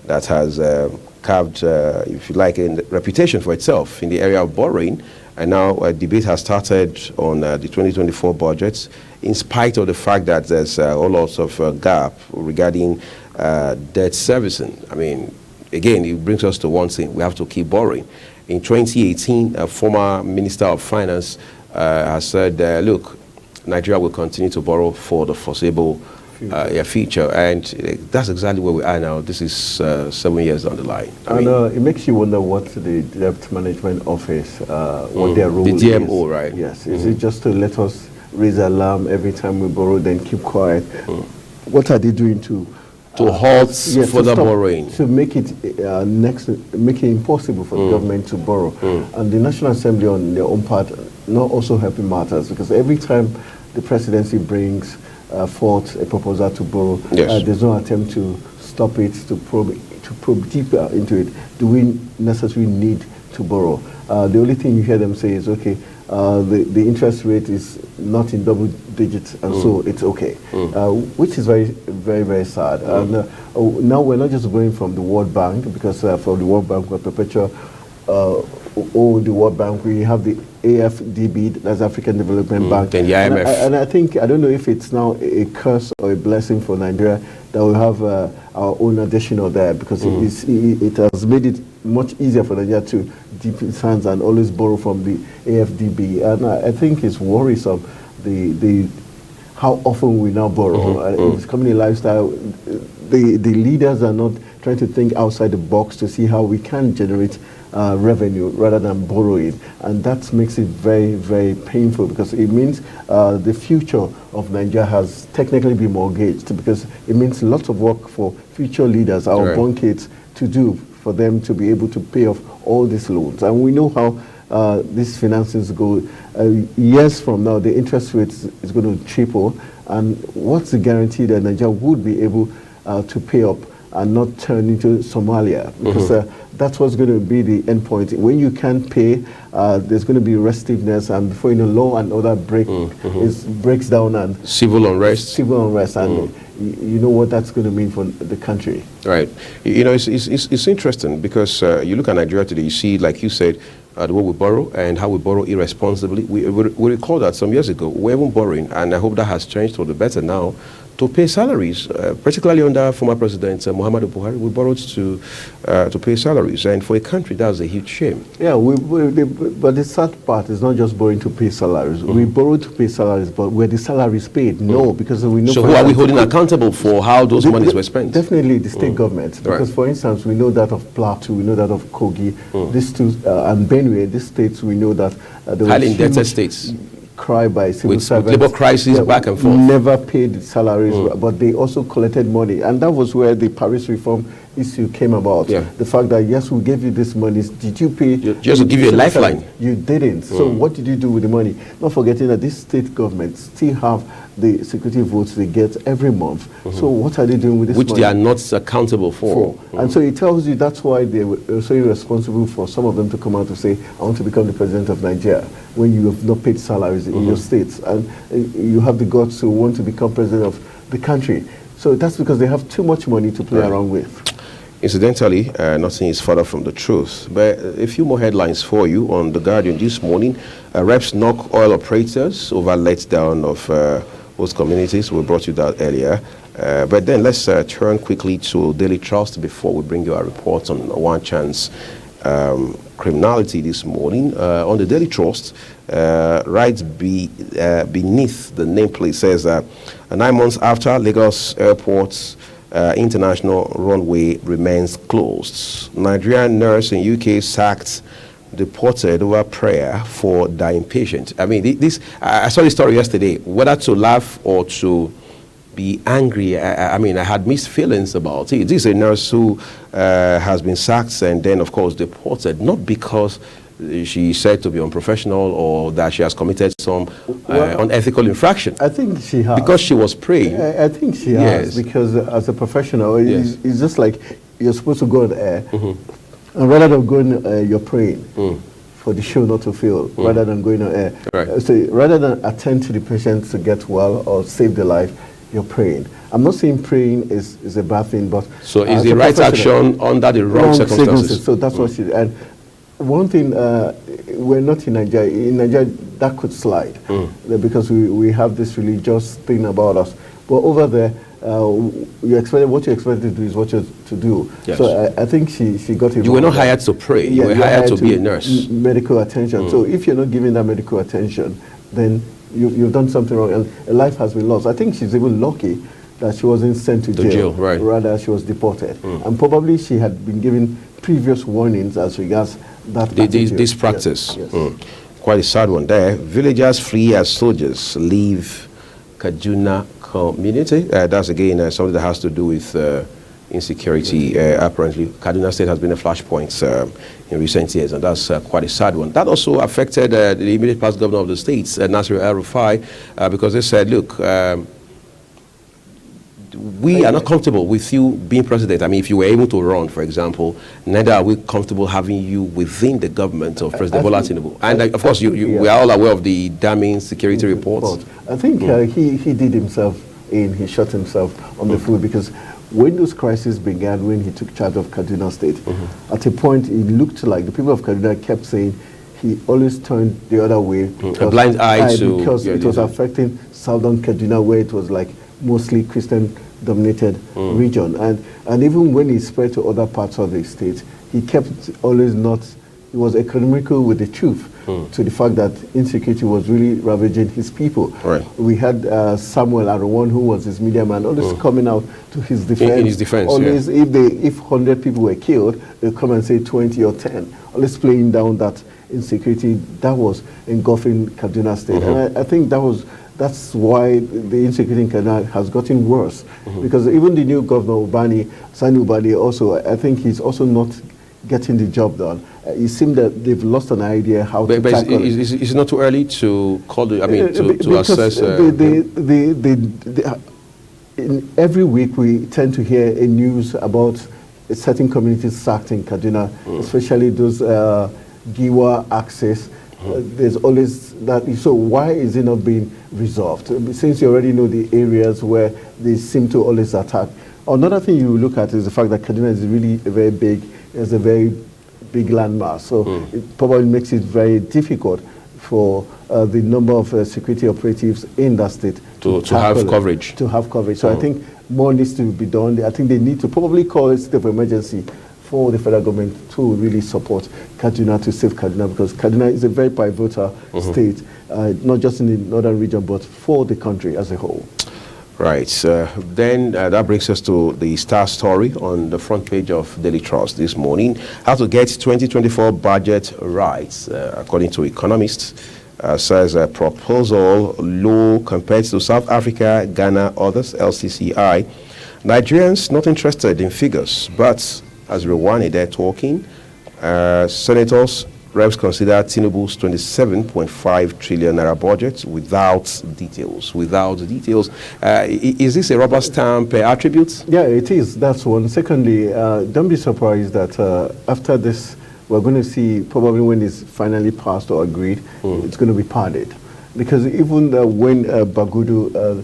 [SPEAKER 1] that has carved, if you like, a reputation for itself in the area of borrowing. And now a debate has started on the 2024 budget, in spite of the fact that there's a lot of gap regarding debt servicing. Again, it brings us to one thing: we have to keep borrowing. In 2018, a former Minister of Finance has said, look, Nigeria will continue to borrow for the foreseeable future. And that's exactly where we are now. This is 7 years down the line.
[SPEAKER 2] It makes you wonder what the Debt Management Office, what their role is.
[SPEAKER 1] The DMO, right?
[SPEAKER 2] Yes. Is it just to let us raise alarm every time we borrow, then keep quiet? What are they doing to
[SPEAKER 1] halt further borrowing?
[SPEAKER 2] To make it make it impossible for the government to borrow. And the National Assembly on their own part not also helping matters, because every time the presidency brings forth a proposal to borrow, there's no attempt to stop it, to probe deeper into it. Do we necessarily need to borrow? The only thing you hear them say is, okay, the interest rate is not in double digits, and so it's okay, which is very, very, very sad. And now we're not just going from the World Bank, because for the World Bank we're perpetual owe the World Bank. We have the AFDB, that's African Development Bank.
[SPEAKER 1] Then the IMF.
[SPEAKER 2] And I think, I don't know if it's now a curse or a blessing for Nigeria that we have our own additional there, because it has made it much easier for Nigeria to dip its hands and always borrow from the AFDB. And I think it's worrisome, the how often we now borrow. It's becoming a lifestyle. The leaders are not trying to think outside the box to see how we can generate revenue rather than borrowing, and that makes it very, very painful, because it means the future of Nigeria has technically been mortgaged, because it means lots of work for future leaders, our born kids, to do for them to be able to pay off all these loans. And we know how these finances go. Years from now, the interest rate is going to triple, and what's the guarantee that Nigeria would be able to pay up and not turn into Somalia? Because that's what's going to be the end point. When you can't pay, there's going to be restiveness, and before you know, law and order breaks down, and
[SPEAKER 1] civil unrest.
[SPEAKER 2] And you know what that's going to mean for the country.
[SPEAKER 1] Right. You know, it's interesting, because you look at Nigeria today, you see, like you said, the way we borrow and how we borrow irresponsibly. We recall that some years ago, we weren't borrowing, and I hope that has changed for the better now, to pay salaries, particularly under former President Muhammadu Buhari. We borrowed to pay salaries, and for a country, that's a huge shame.
[SPEAKER 2] Yeah, but the sad part is not just borrowing to pay salaries. We borrow to pay salaries, but were the salaries paid? No, because we know.
[SPEAKER 1] So who are we holding accountable for how those monies were spent?
[SPEAKER 2] Definitely the state government, because for instance, we know that of Plateau, we know that of Kogi, these two, and Benue, these states, we know that there
[SPEAKER 1] highly indebted states.
[SPEAKER 2] Cry by civil servants.
[SPEAKER 1] With labor crisis back and forth.
[SPEAKER 2] Never paid salaries, but they also collected money. And that was where the Paris reform issue came about. The fact that, yes, we gave you this money, did you pay?
[SPEAKER 1] Just to give you a lifeline.
[SPEAKER 2] You didn't. So what did you do with the money? Not forgetting that these state governments still have the security votes they get every month. So what are they doing with this money?
[SPEAKER 1] Which they are not accountable for.
[SPEAKER 2] And so it tells you that's why they were so irresponsible for some of them to come out to say, I want to become the president of Nigeria, when you have not paid salaries in your states, and you have the guts to want to become president of the country. So that's because they have too much money to play around with.
[SPEAKER 1] Incidentally, nothing is further from the truth. But a few more headlines for you on The Guardian this morning. Reps knock oil operators over letdown of host communities. We brought you that earlier. But then let's turn quickly to Daily Trust before we bring you our report on One Chance criminality this morning. On the Daily Trust, right beneath the nameplate says 9 months after Lagos Airport's international runway remains closed, Nigerian nurse in UK sacked, deported over prayer for dying patient. I mean, I saw this story yesterday. Whether to laugh or to be angry, I mean, I had mixed feelings about it. This is a nurse who has been sacked and then, of course, deported, not because she's said to be unprofessional or that she has committed some unethical infraction.
[SPEAKER 2] I think she has.
[SPEAKER 1] Because she was praying.
[SPEAKER 2] I think she has, because as a professional, it's just like you're supposed to go on air, and rather than going, you're praying for the show not to fail, rather than going on air.
[SPEAKER 1] Right.
[SPEAKER 2] So rather than attend to the patient to get well or save their life, you're praying. I'm not saying praying is a bad thing, but
[SPEAKER 1] so is the right action under the wrong circumstances.
[SPEAKER 2] So that's what she did. And one thing, we're not in Nigeria. In Nigeria, that could slide because we have this religious thing about us. But over there, what you expected to do is what you're to do.
[SPEAKER 1] Yes.
[SPEAKER 2] So I think she got it wrong.
[SPEAKER 1] You were not hired to pray. You were hired to be a nurse.
[SPEAKER 2] Medical attention. So if you're not giving that medical attention, then you've done something wrong. And a life has been lost. I think she's even lucky that she wasn't sent to jail.
[SPEAKER 1] Right.
[SPEAKER 2] Rather, she was deported. And probably she had been given previous warnings as regards that
[SPEAKER 1] this practice.
[SPEAKER 2] Yes.
[SPEAKER 1] Quite a sad one there. Villagers flee as soldiers leave Kaduna community. That's again something that has to do with insecurity. Apparently, Kaduna State has been a flashpoint in recent years, and that's quite a sad one. That also affected the immediate past governor of the state, Nasir El-Rufai, because they said, look, we are not comfortable with you being president. I mean, if you were able to run, for example, neither are we comfortable having you within the government of President Bola Tinubu. And of course, we are all aware of the damning security reports.
[SPEAKER 2] I think he did himself in, he shot himself on the foot, because when those crises began, when he took charge of Kaduna State, at a point it looked like the people of Kaduna kept saying he always turned the other way.
[SPEAKER 1] A blind eye to...
[SPEAKER 2] Because it was affecting southern Kaduna, where it was like mostly Christian-dominated region. And even when he spread to other parts of the state, he kept always not... He was economical with the truth to the fact that insecurity was really ravaging his people.
[SPEAKER 1] Right.
[SPEAKER 2] We had Samuel Arwan, who was his media man, always coming out to his defense.
[SPEAKER 1] In his defense,
[SPEAKER 2] always, if 100 people were killed, they'll come and say 20 or 10. Always playing down that insecurity that was engulfing Kaduna State. And I think that's why the insecurity in Kaduna has gotten worse. Because even the new governor, Sani Ubani, also, I think he's also not getting the job done. It seems that they've lost an idea how to tackle it.
[SPEAKER 1] Is it not too early to call the, to assess?
[SPEAKER 2] In every week we tend to hear a news about certain communities sacked in Kaduna, especially those Giwa access. There's always that. So why is it not being resolved? Since you already know the areas where they seem to always attack. Another thing you look at is the fact that Kaduna is really very big. It's a very big landmass, so it probably makes it very difficult for the number of security operatives in that state
[SPEAKER 1] to have coverage.
[SPEAKER 2] So I think more needs to be done. I think they need to probably call a state of emergency for the federal government to really support Kaduna, to save Kaduna, because Kaduna is a very pivotal state, not just in the northern region, but for the country as a whole.
[SPEAKER 1] Right. Then that brings us to the star story on the front page of Daily Trust this morning. How to get 2024 budget right, according to economists. Says a proposal low compared to South Africa, Ghana, others, LCCI. Nigerians not interested in figures, but as Rwanda there talking, senators, reps consider Tinubu's 27.5 trillion naira budget without details. Is this a rubber stamp attribute?
[SPEAKER 2] Yeah, it is. That's one. Secondly, don't be surprised that after this, we're going to see, probably when it's finally passed or agreed, it's going to be padded. Because even when Bagudu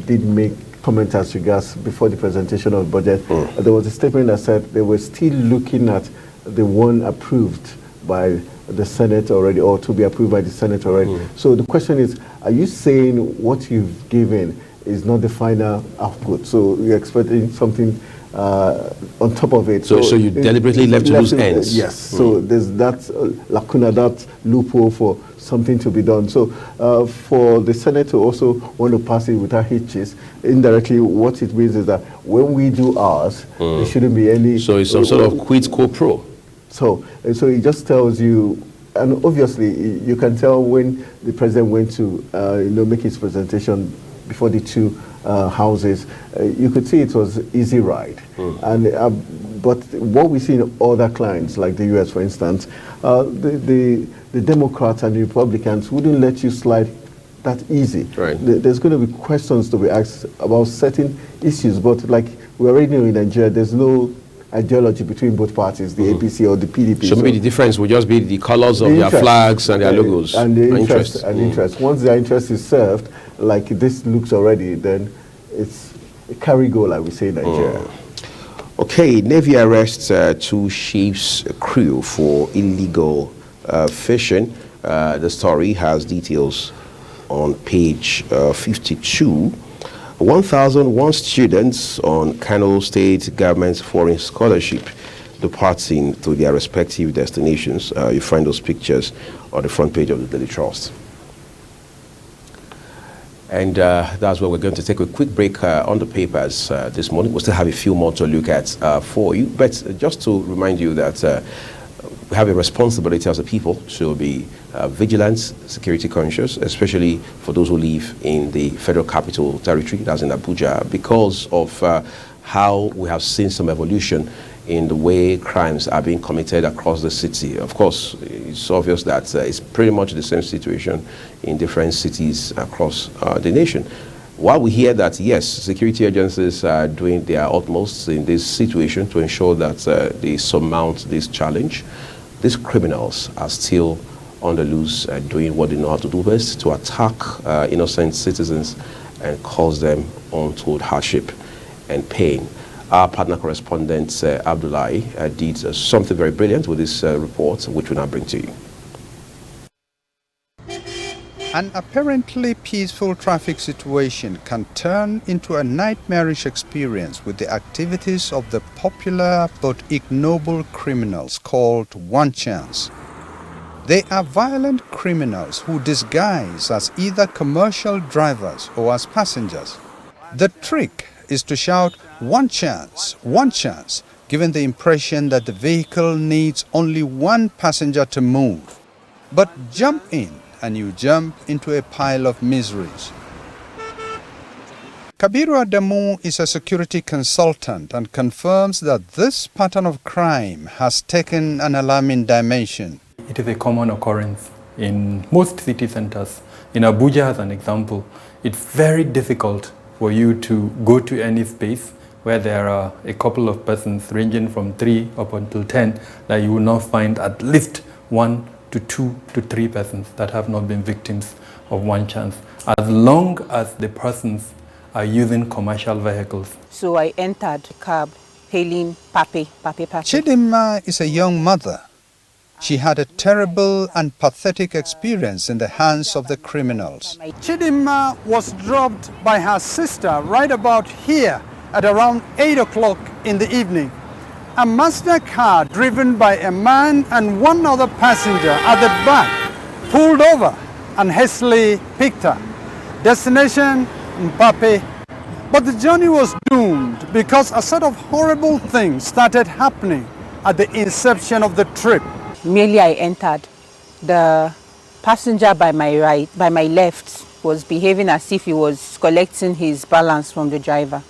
[SPEAKER 2] did make comments as regards before the presentation of the budget, there was a statement that said they were still looking at the one approved by the Senate already, or to be approved by the Senate already. So the question is, are you saying what you've given is not the final output? So you're expecting something on top of it.
[SPEAKER 1] So you deliberately left loose ends.
[SPEAKER 2] Yes. So there's that lacuna, that loophole for something to be done. So for the Senate to also want to pass it without hitches, indirectly what it means is that when we do ours, there shouldn't be any...
[SPEAKER 1] So it's some sort of quid pro quo.
[SPEAKER 2] So it just tells you, and obviously you can tell when the president went to make his presentation before the two houses, you could see it was easy ride. But what we see in other clients, like the U.S. for instance, the Democrats and the Republicans wouldn't let you slide that easy.
[SPEAKER 1] Right.
[SPEAKER 2] There's going to be questions to be asked about certain issues, but like we already know in Nigeria, there's no ideology between both parties, the APC or the PDP.
[SPEAKER 1] So maybe the difference would just be the colors of their flags and their logos.
[SPEAKER 2] And the interest. Once their interest is served, like this looks already, then it's a carry go, like we say in Nigeria.
[SPEAKER 1] Okay, Navy arrests two ships' crew for illegal fishing. The story has details on page 52. 1,001 students on Kano State Government's foreign scholarship departing to their respective destinations. You find those pictures on the front page of the Daily Trust. And that's where we're going to take a quick break on the papers this morning. We'll still have a few more to look at for you. But just to remind you that we have a responsibility as a people to be vigilant, security conscious, especially for those who live in the Federal Capital Territory, that's in Abuja, because of how we have seen some evolution in the way crimes are being committed across the city. Of course, it's obvious that it's pretty much the same situation in different cities across the nation. While we hear that, yes, security agencies are doing their utmost in this situation to ensure that they surmount this challenge, these criminals are still on the loose, doing what they know how to do best, to attack innocent citizens and cause them untold hardship and pain. Our partner correspondent, Abdullahi, did something very brilliant with this report, which we now bring to you.
[SPEAKER 10] An apparently peaceful traffic situation can turn into a nightmarish experience with the activities of the popular but ignoble criminals called One Chance. They are violent criminals who disguise as either commercial drivers or as passengers. The trick is to shout, one chance, giving the impression that the vehicle needs only one passenger to move. But jump in and you jump into a pile of miseries. Kabiru Adamu is a security consultant and confirms that this pattern of crime has taken an alarming dimension.
[SPEAKER 11] It is a common occurrence in most city centers. In Abuja, as an example, it's very difficult for you to go to any space where there are a couple of persons ranging from 3 up until 10 that you will not find at least 1 to 2 to 3 persons that have not been victims of One Chance, as long as the persons are using commercial vehicles.
[SPEAKER 12] So I entered the cab, hailing Pape.
[SPEAKER 10] Chidinma is a young mother. She had a terrible and pathetic experience in the hands of the criminals. Chidinma was dropped by her sister right about here at around 8 o'clock in the evening. A Mazda car driven by a man and one other passenger at the back pulled over and hastily picked her. Destination, Mpape. But the journey was doomed because a set of horrible things started happening at the inception of the trip.
[SPEAKER 12] Merely I entered. The passenger by my left, was behaving as if he was collecting his balance from the driver.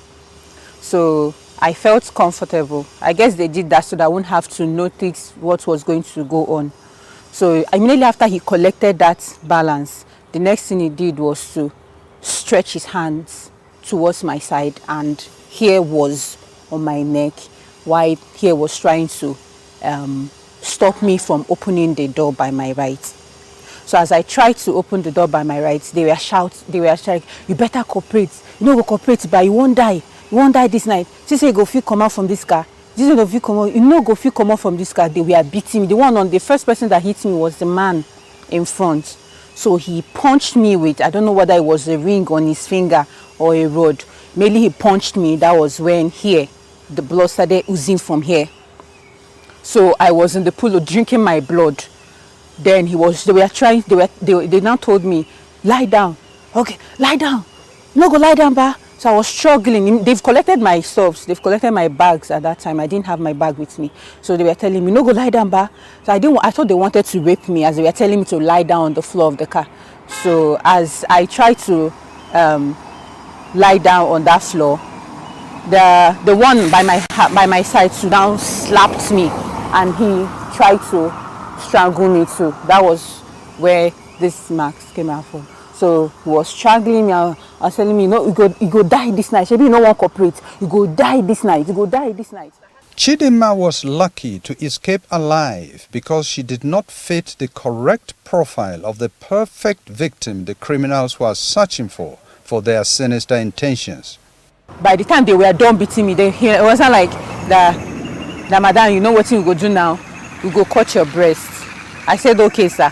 [SPEAKER 12] So I felt comfortable. I guess they did that so that I wouldn't have to notice what was going to go on. So immediately after he collected that balance, the next thing he did was to stretch his hands towards my side, and hair was on my neck while hair was trying to stop me from opening the door by my right. So as I tried to open the door by my right, they were shouting, you better cooperate. You know, go cooperate, but you won't die. You won't die this night. She said, go feel come out from this car. This is you come out. You know, go feel come out from this car. They were beating me. The first person that hit me was the man in front. So he punched me with, I don't know whether it was a ring on his finger or a rod. Mainly he punched me. That was when here, the blood started oozing from here. So I was in the pool drinking my blood. Then they now told me, lie down. Okay, lie down. No, go lie down, ba. So I was struggling. They've collected my stuffs. They've collected my bags at that time. I didn't have my bag with me. So they were telling me, no, go lie down, ba. So I thought they wanted to rape me as they were telling me to lie down on the floor of the car. So as I tried to lie down on that floor, the one by my side stood down, slapped me, and he tried to strangle me too. That was where this marks came out from. So he was struggling me. I was telling me, no, you go die this night. Maybe you don't want to cooperate. You go die this night. You go die this night.
[SPEAKER 10] Chidinma was lucky to escape alive because she did not fit the correct profile of the perfect victim the criminals were searching for their sinister intentions.
[SPEAKER 12] By the time they were done beating me, it wasn't like the madam, you know what you go do now? You go cut your breast. I said, okay, sir.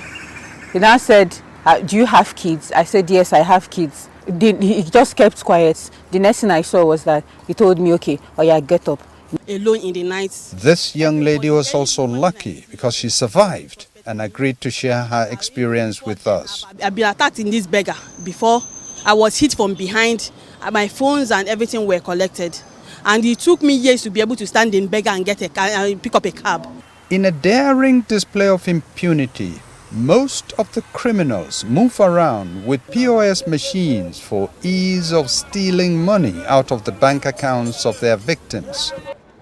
[SPEAKER 12] He now said, do you have kids? I said, yes, I have kids. He just kept quiet. The next thing I saw was that he told me, okay, oh yeah, get up.
[SPEAKER 13] Alone in the night.
[SPEAKER 10] This young lady was also lucky because she survived and agreed to share her experience with us.
[SPEAKER 13] I've been attacked in this beggar before. I was hit from behind. My phones and everything were collected. And it took me years to be able to stand in beggar and get a car and pick up a cab.
[SPEAKER 10] In a daring display of impunity, most of the criminals move around with POS machines for ease of stealing money out of the bank accounts of their victims.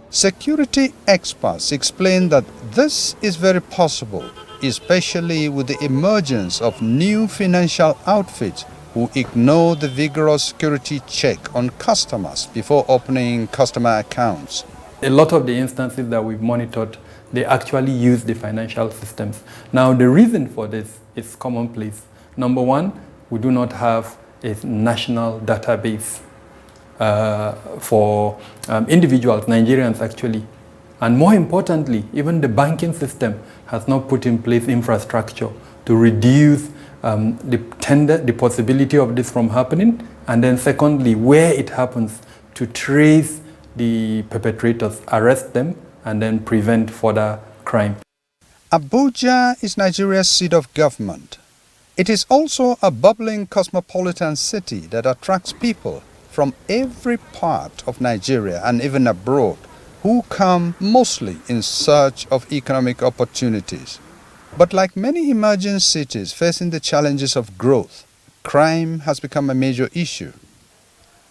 [SPEAKER 10] Security experts explain that this is very possible, especially with the emergence of new financial outfits who ignore the vigorous security check on customers before opening customer accounts.
[SPEAKER 11] A lot of the instances that we've monitored, they actually use the financial systems. Now, the reason for this is commonplace. Number one, we do not have a national database for individuals, Nigerians actually. And more importantly, even the banking system has not put in place infrastructure to reduce the possibility of this from happening. And then secondly, where it happens, to trace the perpetrators, arrest them, and then prevent further crime.
[SPEAKER 10] Abuja is Nigeria's seat of government. It is also a bubbling cosmopolitan city that attracts people from every part of Nigeria and even abroad, who come mostly in search of economic opportunities. But like many emerging cities facing the challenges of growth, crime has become a major issue.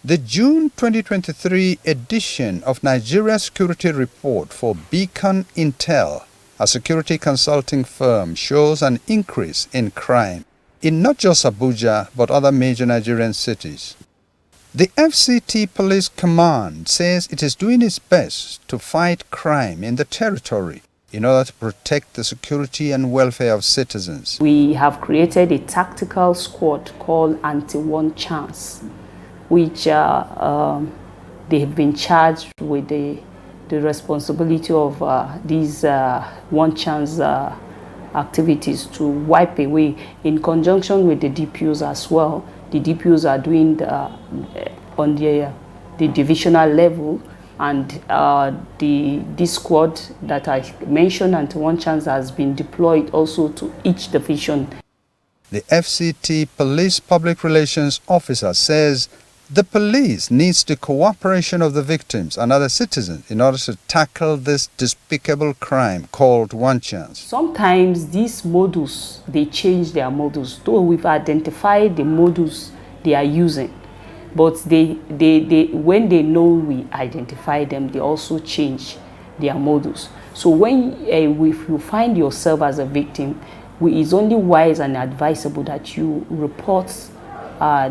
[SPEAKER 10] The June 2023 edition of Nigeria Security Report for Beacon Intel, a security consulting firm, shows an increase in crime in not just Abuja but other major Nigerian cities. The FCT Police Command says it is doing its best to fight crime in the territory in order to protect the security and welfare of citizens.
[SPEAKER 14] We have created a tactical squad called Anti-One Chance, which they have been charged with the responsibility of these one chance activities to wipe away, in conjunction with the DPOs as well. The DPOs are doing on the divisional level, and this squad that I mentioned, Anti-One Chance, has been deployed also to each division.
[SPEAKER 10] The FCT Police Public Relations Officer says the police needs the cooperation of the victims and other citizens in order to tackle this despicable crime called one chance.
[SPEAKER 14] Sometimes these modus, they change their modus. Though we've identified the modus they are using, but when they know we identify them, they also change their modus. So when if you find yourself as a victim, it's only wise and advisable that you report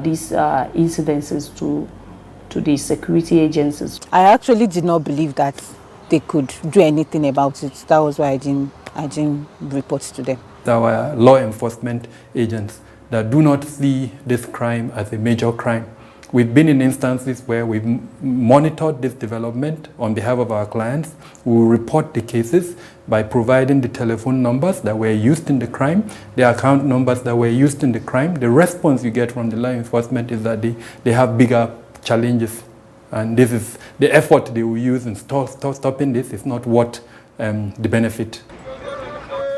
[SPEAKER 14] these incidences to the security agencies.
[SPEAKER 12] I actually did not believe that they could do anything about it. That was why I didn't report to them.
[SPEAKER 11] Our law enforcement agents that do not see this crime as a major crime. We've been in instances where we've monitored this development on behalf of our clients. We will report the cases by providing the telephone numbers that were used in the crime, the account numbers that were used in the crime. The response you get from the law enforcement is that they have bigger challenges. And this is the effort they will use in stopping this is not worth the benefit.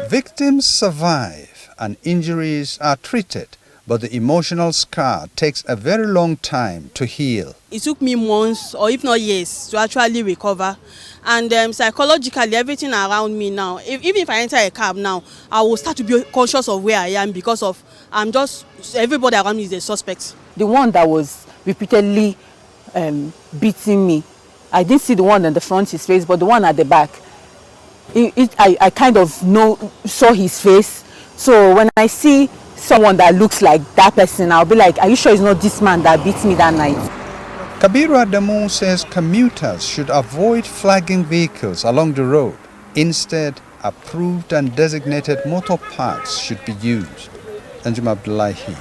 [SPEAKER 10] Victims survive and injuries are treated, but the emotional scar takes a very long time to heal.
[SPEAKER 13] It took me months, or if not years, to actually recover. And psychologically, everything around me now, even if I enter a cab now, I will start to be conscious of where I am, because of everybody around me is a suspect.
[SPEAKER 12] The one that was repeatedly beating me, I didn't see the one in the front, his face, but the one at the back, I kind of saw his face. So when I see someone that looks like that person, I'll be like, are you sure it's not this man that beat me that night?
[SPEAKER 10] Kabiru Adamu says commuters should avoid flagging vehicles along the road. Instead, approved and designated motor parks should be used. Anjum Abdullahi.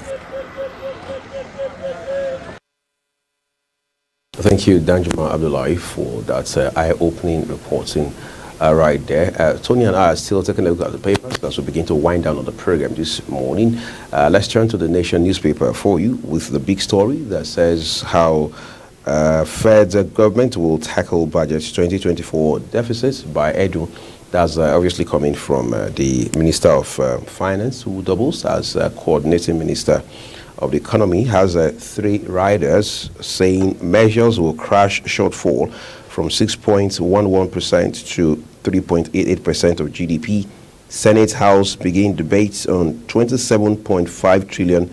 [SPEAKER 1] Thank you, Danjuma Abdullahi, for that eye-opening reporting right there. Tony and I are still taking a look at the papers as we begin to wind down on the program this morning. Let's turn to the Nation newspaper for you with the big story that says how federal government will tackle budget 2024 deficits by Edu. That's obviously coming from the Minister of Finance, who doubles as coordinating Minister of the Economy. Has 3 riders saying measures will crash shortfall from 6.11% to 3.88% of GDP. Senate House begin debates on 27.5 trillion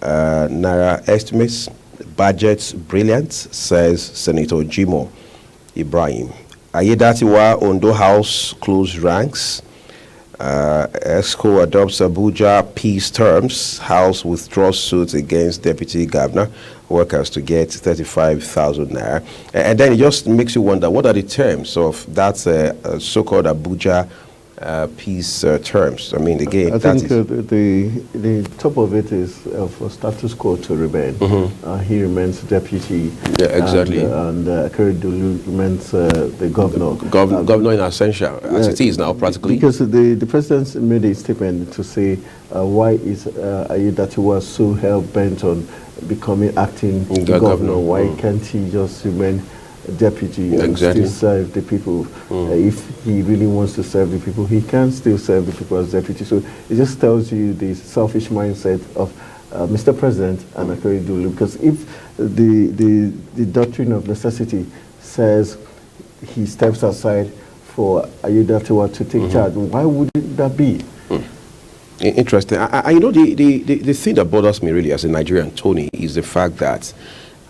[SPEAKER 1] naira estimates. Budget's brilliant, says Senator Jimo Ibrahim. Ayedatiwa Ondo House closed ranks. ESCO adopts Abuja peace terms. House withdraws suit against Deputy Governor. Workers to get 35,000 naira. And then it just makes you wonder, what are the terms of that so-called Abuja peace terms. I mean, again,
[SPEAKER 2] I think the top of it is for status quo to remain. He remains deputy.
[SPEAKER 1] Yeah, exactly.
[SPEAKER 2] And Akeredolu remains the governor.
[SPEAKER 1] Governor in absentia, as it is now, practically.
[SPEAKER 2] Because the president made a statement to say why is Aiyedatiwa so hell-bent on becoming acting governor? Why can't he just remain deputy and still serve the people? If he really wants to serve the people, he can still serve the people as deputy. So it just tells you the selfish mindset of Mr. President and Akeredolu. Because if the doctrine of necessity says he steps aside for Aiyedatiwa to take charge, why would that be?
[SPEAKER 1] Interesting. I know the thing that bothers me really as a Nigerian, Tony, is the fact that,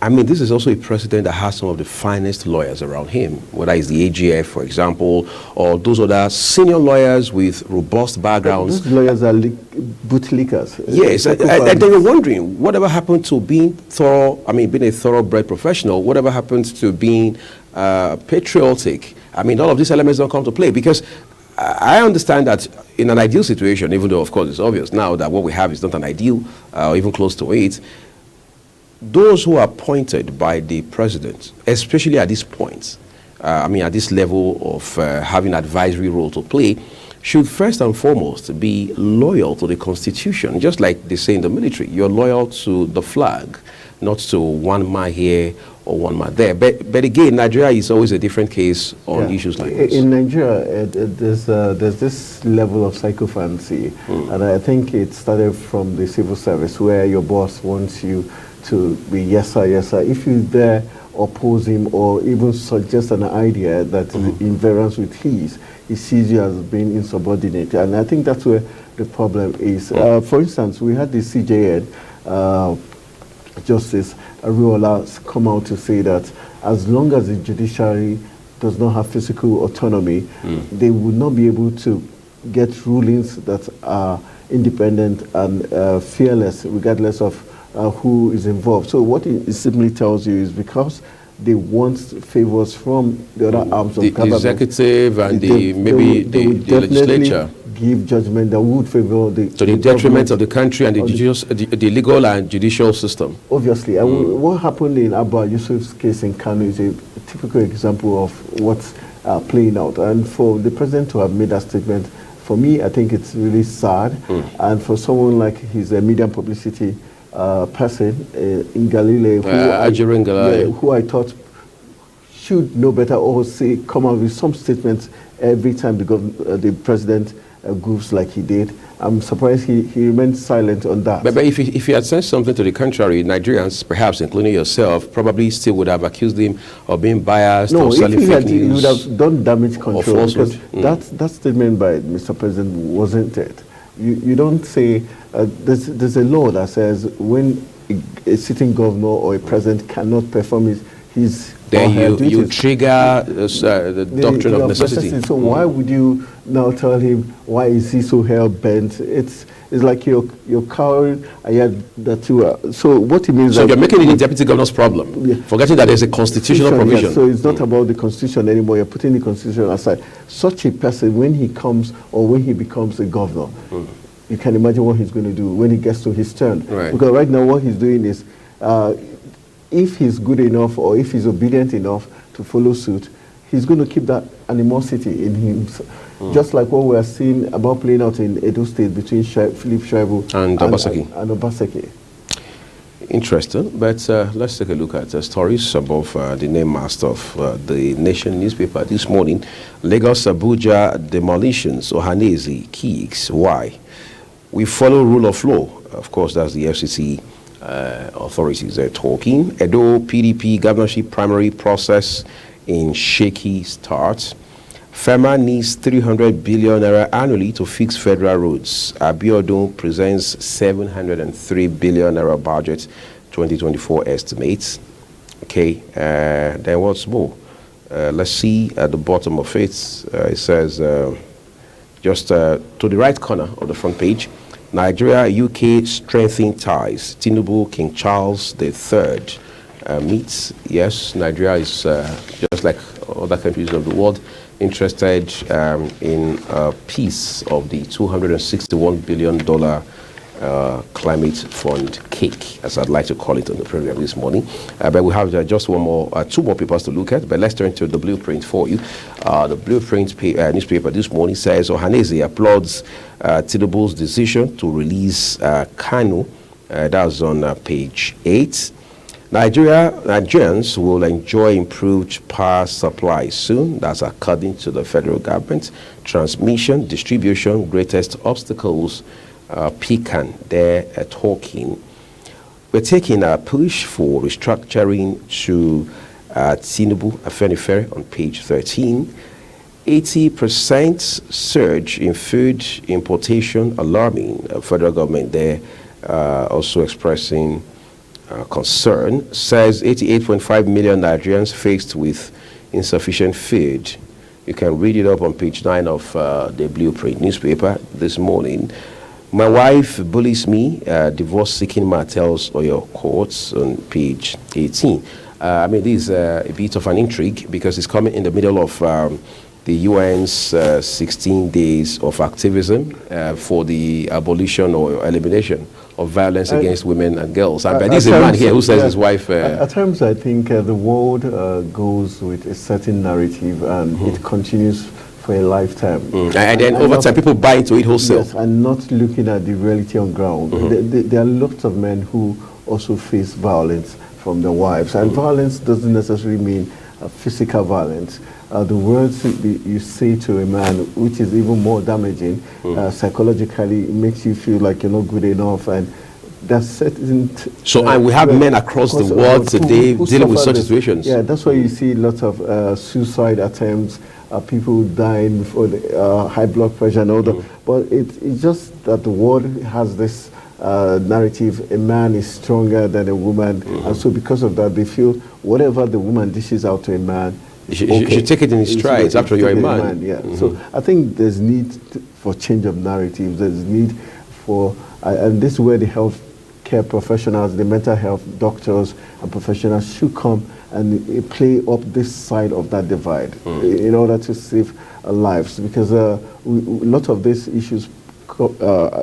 [SPEAKER 1] I mean, this is also a president that has some of the finest lawyers around him, whether it's the AGF, for example, or those other senior lawyers with robust backgrounds.
[SPEAKER 2] Those lawyers are bootlickers.
[SPEAKER 1] Yes, and they were wondering, whatever happened to being being a thoroughbred professional, whatever happened to being patriotic? I mean, all of these elements don't come to play, because I understand that in an ideal situation, even though, of course, it's obvious now that what we have is not an ideal, or even close to it, those who are appointed by the president, especially at this point, at this level of having advisory role to play, should first and foremost be loyal to the Constitution, just like they say in the military. You're loyal to the flag, not to one man here or one man there. But again, Nigeria is always a different case on issues like this.
[SPEAKER 2] In Nigeria, there's this level of sycophancy, and I think it started from the civil service, where your boss wants you to be yes sir, yes sir. If you dare oppose him or even suggest an idea that is in variance with his, he sees you as being insubordinate, and I think that's where the problem is. For instance, we had the CJN Justice Ariola come out to say that as long as the judiciary does not have physical autonomy, they would not be able to get rulings that are independent and fearless, regardless of who is involved. So what it simply tells you is because they want favors from the other arms of government,
[SPEAKER 1] the executive and the legislature,
[SPEAKER 2] give judgment that would favor the
[SPEAKER 1] to the detriment of the country and the legal and judicial system.
[SPEAKER 2] Obviously, what happened in Abba Yusuf's case in Kano is a typical example of what's playing out. And for the president to have made that statement, for me, I think it's really sad. And for someone like his media publicity person in Galilee, who I thought should know better or come out with some statements every time the president goofs like he did. I'm surprised he remained silent on that.
[SPEAKER 1] But if he had said something to the contrary, Nigerians, perhaps including yourself, probably still would have accused him of being biased or selling fake news.
[SPEAKER 2] He would have done damage control, because that statement by Mr. President wasn't it. You don't say, there's a law that says when a sitting governor or a president cannot perform his
[SPEAKER 1] then you trigger the doctrine of necessity.
[SPEAKER 2] So why would you now tell him, why is he so hell-bent? It's like you're cowering that you are. So what it means...
[SPEAKER 1] So you're making it the deputy governor's problem, forgetting that there's a constitutional provision.
[SPEAKER 2] Yes, so it's not about the constitution anymore. You're putting the constitution aside. Such a person, when he comes or when he becomes a governor, you can imagine what he's going to do when he gets to his turn.
[SPEAKER 1] Right.
[SPEAKER 2] Because right now what he's doing is... if he's good enough or if he's obedient enough to follow suit, he's going to keep that animosity in him. Just like what we're seeing about playing out in Edo State between Philip Shaibu
[SPEAKER 1] and
[SPEAKER 2] Obaseki.
[SPEAKER 1] Interesting, but let's take a look at stories above the name master of the Nation newspaper this morning. Lagos Abuja demolitions, Ohaneze, Keyes. Why? We follow rule of law. Of course, that's the FCC authorities are talking. Edo PDP governorship primary process in shaky start. FEMA needs 300 billion naira annually to fix federal roads. Abiodun presents 703 billion naira budget 2024 estimates. Okay, then what's more? Let's see at the bottom of it. It says just to the right corner of the front page, Nigeria, UK strengthening ties. Tinubu, King Charles III meets. Yes, Nigeria is just like other countries of the world interested in a piece of the $261 billion climate fund cake, as I'd like to call it on the program this morning. But we have just two more papers to look at. But let's turn to the Blueprint for you. The Blueprint newspaper this morning says Ohanaeze applauds Tinubu's decision to release Kanu. That's on page 8. Nigerians will enjoy improved power supply soon. That's according to the federal government. Transmission, distribution, greatest obstacles. Pecan, they're talking. We're taking a push for restructuring to Tinubu Afenifere on page 13. 80% surge in food importation alarming. Federal government there also expressing concern. Says 88.5 million Nigerians faced with insufficient food. You can read it up on page 9 of the Blueprint newspaper this morning. My wife bullies me, divorce-seeking Martels Oyo courts on page 18. I mean, this is a bit of an intrigue because it's coming in the middle of the UN's 16 days of activism for the abolition or elimination of violence against women and girls. And this is a man here who says his wife...
[SPEAKER 2] at times, I think the world goes with a certain narrative and it continues for a lifetime.
[SPEAKER 1] And then over time, people buy into it wholesale.
[SPEAKER 2] Yes, and not looking at the reality on ground. There are lots of men who also face violence from their wives. And violence doesn't necessarily mean physical violence. The words you say to a man, which is even more damaging, psychologically, it makes you feel like you're not good enough. And that's certain.
[SPEAKER 1] And we have men across the world today dealing with such situations.
[SPEAKER 2] Yeah, that's why you see lots of suicide attempts. People dying for the, high blood pressure and all that. But it's just that the world has this narrative, a man is stronger than a woman. And so because of that, they feel whatever the woman dishes out to a man,
[SPEAKER 1] you should take it in his strides after you're a man.
[SPEAKER 2] So I think there's need for change of narratives. There's need for, and this is where the health care professionals, the mental health doctors and professionals should come and play up this side of that divide in order to save lives, because a lot of these issues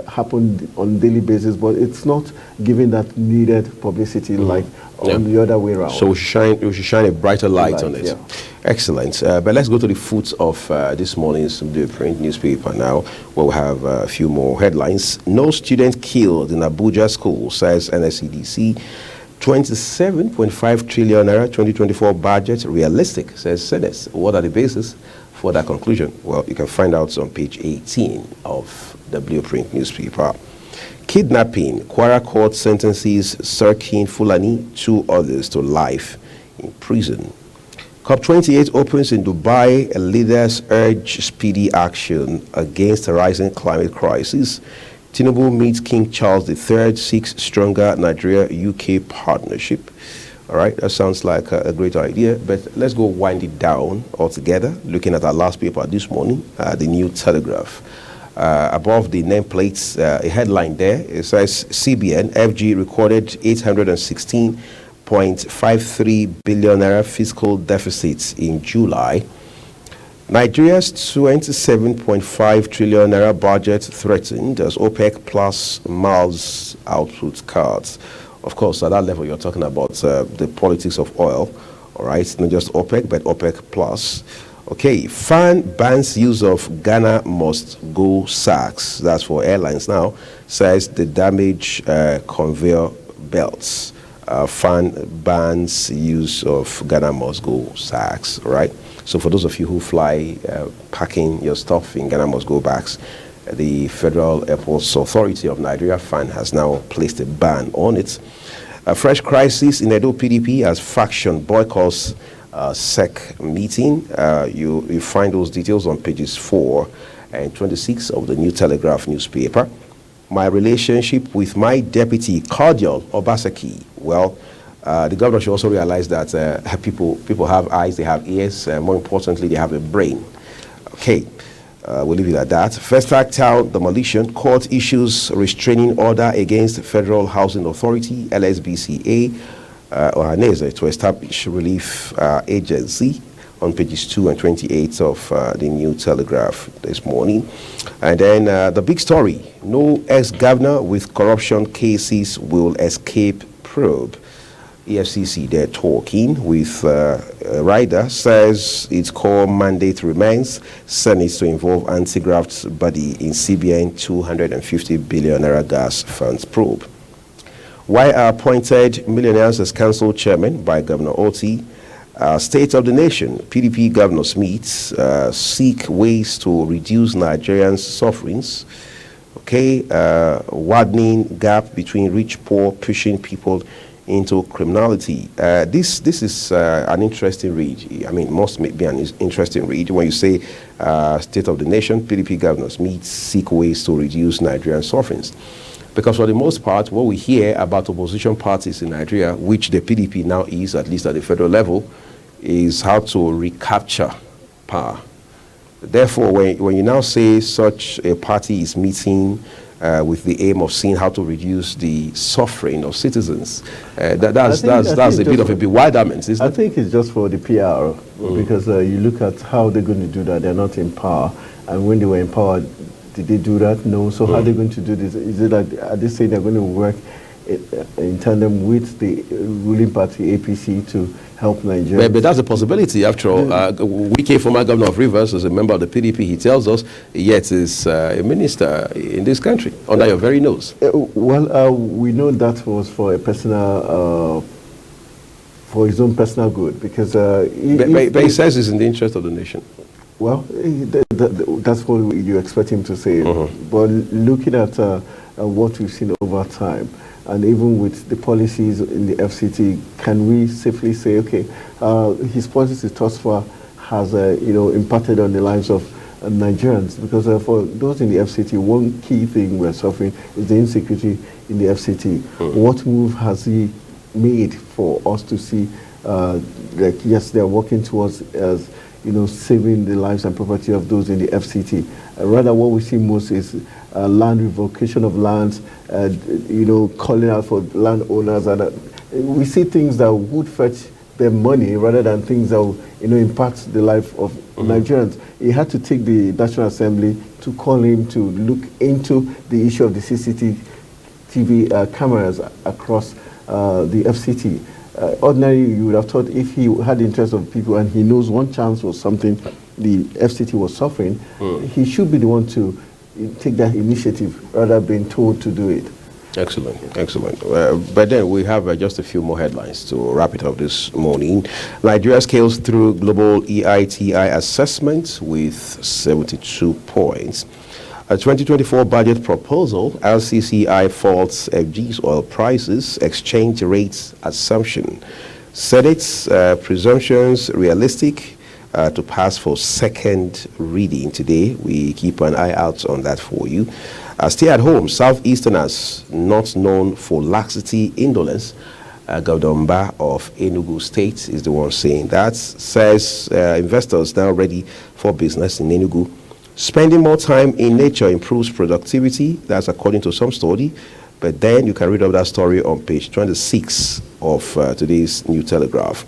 [SPEAKER 2] happen on a daily basis, but it's not giving that needed publicity like on the other way around.
[SPEAKER 1] So we should shine a brighter light on it.
[SPEAKER 2] Yeah.
[SPEAKER 1] Excellent. But let's go to the foot of this morning's Blueprint newspaper now, where we have a few more headlines. No student killed in Abuja school, says NSCDC. 27.5 trillion naira 2024 budget realistic, says Senate. What are the basis for that conclusion? Well, you can find out on page 18 of the Blueprint newspaper. Kidnapping. Kwara court sentences Sirkin Fulani, 2 others to life in prison. COP28 opens in Dubai. Leaders urge speedy action against the rising climate crisis. Tinubu meets King Charles III, seeks stronger Nigeria-UK partnership. All right, that sounds like a great idea, but let's go wind it down altogether, looking at our last paper this morning, the New Telegraph. Above the nameplates, a headline there, it says CBN, FG recorded 816.53 billion naira fiscal deficits in July. Nigeria's 27.5 trillion naira budget threatened as OPEC plus Mars output cuts. Of course, at that level, you're talking about the politics of oil, all right? Not just OPEC, but OPEC plus. Okay, FAN bans use of Ghana must go sacks. That's for airlines now, says the damage conveyor belts. FAN bans use of Ghana must go sacks, right? So for those of you who fly, packing your stuff in Ghana must go bags, the Federal Airports Authority of Nigeria, FAN, has now placed a ban on it. A fresh crisis in Edo PDP as faction boycotts SEC meeting. You find those details on pages 4 and 26 of the New Telegraph newspaper. My relationship with my deputy, cordial Obaseki. Well, the governor should also realize that people have eyes, they have ears, more importantly, they have a brain. Okay, we'll leave it at that. First Town demolition, court issues restraining order against Federal Housing Authority, LSBCA. Ohaneze to establish relief agency on pages 2 and 28 of the New Telegraph this morning. And then the big story, no ex-governor with corruption cases will escape probe. EFCC, they're talking with Ryder, says its core mandate remains Senate to involve anti-graft body in CBN 250 billion naira gas funds probe. Why are appointed millionaires as council chairman by Governor Oti? State of the nation, PDP governors meet, seek ways to reduce Nigerians' sufferings. Okay, widening gap between rich, poor, pushing people into criminality. This is an interesting read. I mean, must be an interesting read when you say state of the nation, PDP governors meet, seek ways to reduce Nigerian sufferings. Because for the most part, what we hear about opposition parties in Nigeria, which the PDP now is, at least at the federal level, is how to recapture power. Therefore, when you now say such a party is meeting with the aim of seeing how to reduce the suffering of citizens, that's a bit of a bewilderment, isn't it?
[SPEAKER 2] I think it's just for the PR, because you look at how they're going to do that. They're not in power, and when they were in power, did they do that? No. So how are they going to do this? Is it like, are they saying they're going to work in tandem with the ruling party, APC, to help Nigeria?
[SPEAKER 1] But that's a possibility. After all, Wike, former governor of Rivers, as a member of the PDP, he tells us, yet is a minister in this country, under your very nose.
[SPEAKER 2] We know that was for a personal, for his own personal good, because... but
[SPEAKER 1] he says it's in the interest of the nation.
[SPEAKER 2] Well, that's what you expect him to say. But looking at what we've seen over time, and even with the policies in the FCT, can we safely say, okay, his policies thus far has, impacted on the lives of Nigerians? Because for those in the FCT, one key thing we're suffering is the insecurity in the FCT. What move has he made for us to see, yes, they're working towards saving the lives and property of those in the FCT? Rather, what we see most is land revocation of lands, calling out for landowners, and we see things that would fetch them money rather than things that will, impact the life of Nigerians. He had to take the National Assembly to call him to look into the issue of the CCTV cameras across the FCT. Ordinarily, you would have thought if he had the interest of people and he knows one chance was something the FCT was suffering, he should be the one to take that initiative rather than being told to do it.
[SPEAKER 1] Excellent, excellent. But then we have just a few more headlines to wrap it up this morning. Nigeria scales through global EITI assessment with 72 points. A 2024 budget proposal, LCCI faults FG's oil prices, exchange rates assumption. Senate's presumptions realistic to pass for second reading today. We keep an eye out on that for you. Stay at home. Southeasterners not known for laxity, indolence. Gaudomba of Enugu State is the one saying that. Says investors now ready for business in Enugu. Spending more time in nature improves productivity. That's according to some study. But then you can read of that story on page 26 of today's New Telegraph.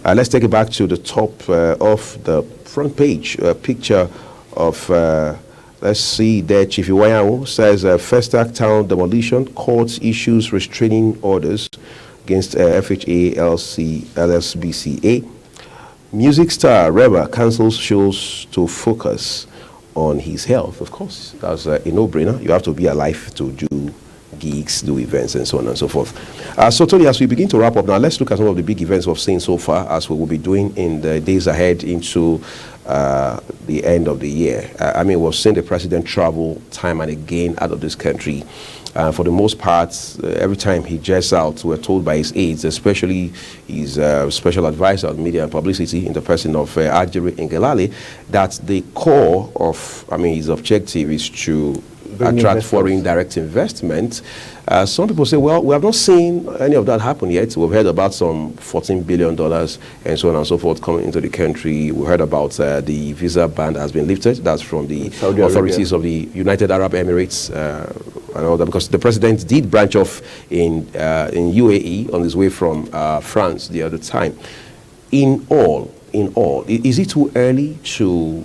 [SPEAKER 1] Let's take it back to the top of the front page. A picture of, let's see there, Chief Iwayahu says, Festac Town demolition, courts issues restraining orders against FHA, LSBCA. Music star Rema cancels shows to focus on his health. Of course, that's a no-brainer. You have to be alive to do gigs, do events, and so on and so forth. So, Tony, as we begin to wrap up now, let's look at some of the big events we've seen so far, as we will be doing in the days ahead into the end of the year. I mean, we've seen the president travel time and again out of this country. For the most part, every time he jets out, we're told by his aides, especially his special advisor on media and publicity in the person of Ajiri Ngelale, that the core of, his objective is to attract foreign direct investment. Some people say, well, we have not seen any of that happen yet. We've heard about some $14 billion and so on and so forth coming into the country. We heard about the visa ban that has been lifted. That's from the authorities of the United Arab Emirates and all that, because the president did branch off in UAE on his way from France the other time. In all, is it too early to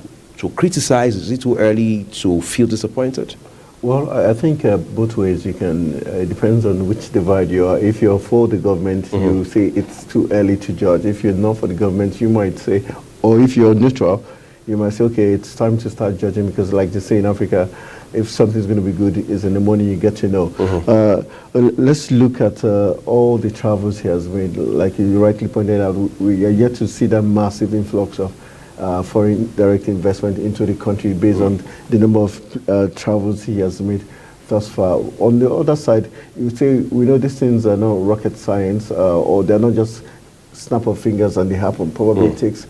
[SPEAKER 1] criticize? Is it too early to feel disappointed?
[SPEAKER 2] Well, I think both ways you can, it depends on which divide you are. If you're for the government, you say it's too early to judge. If you're not for the government, you might say, or if you're neutral, you might say, okay, it's time to start judging, because like they say in Africa, if something's going to be good, it's in the morning you get to know. Let's look at all the travels he has made. Like you rightly pointed out, we are yet to see that massive influx of foreign direct investment into the country based on the number of travels he has made thus far. On the other side, you say, we know these things are not rocket science, or they're not just snap of fingers and they happen. Probably it takes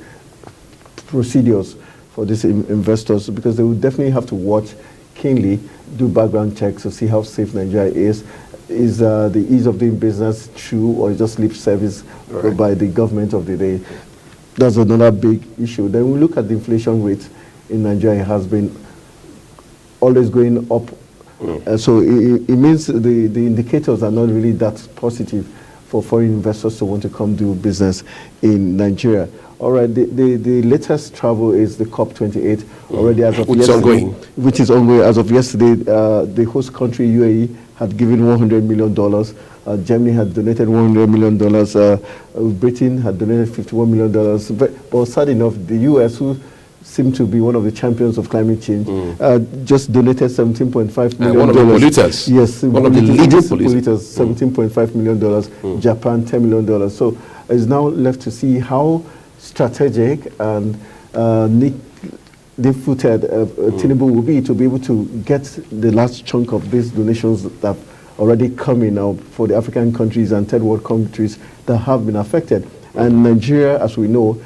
[SPEAKER 2] procedures for these investors, because they will definitely have to watch keenly, do background checks to see how safe Nigeria is. Is the ease of doing business true, or just lip service by the government of the day? That's another big issue. Then we look at the inflation rate in Nigeria. It has been always going up. So it means the indicators are not really that positive for foreign investors to want to come do business in Nigeria. All right, the latest travel is the COP28 already as of yesterday, which is ongoing. As of yesterday, the host country UAE had given $100 million. Germany had donated $100 million. Britain had donated $51 million. But sad enough, the US, who seem to be one of the champions of climate change, just donated $17.5 million.
[SPEAKER 1] One of the polluters.
[SPEAKER 2] Yes,
[SPEAKER 1] one of the leading polluters.
[SPEAKER 2] $17.5 million. Japan, $10 million. So it's now left to see how strategic and deep-footed Tinubu will be to be able to get the last chunk of these donations that already coming now for the African countries and third world countries that have been affected. And Nigeria, as we know,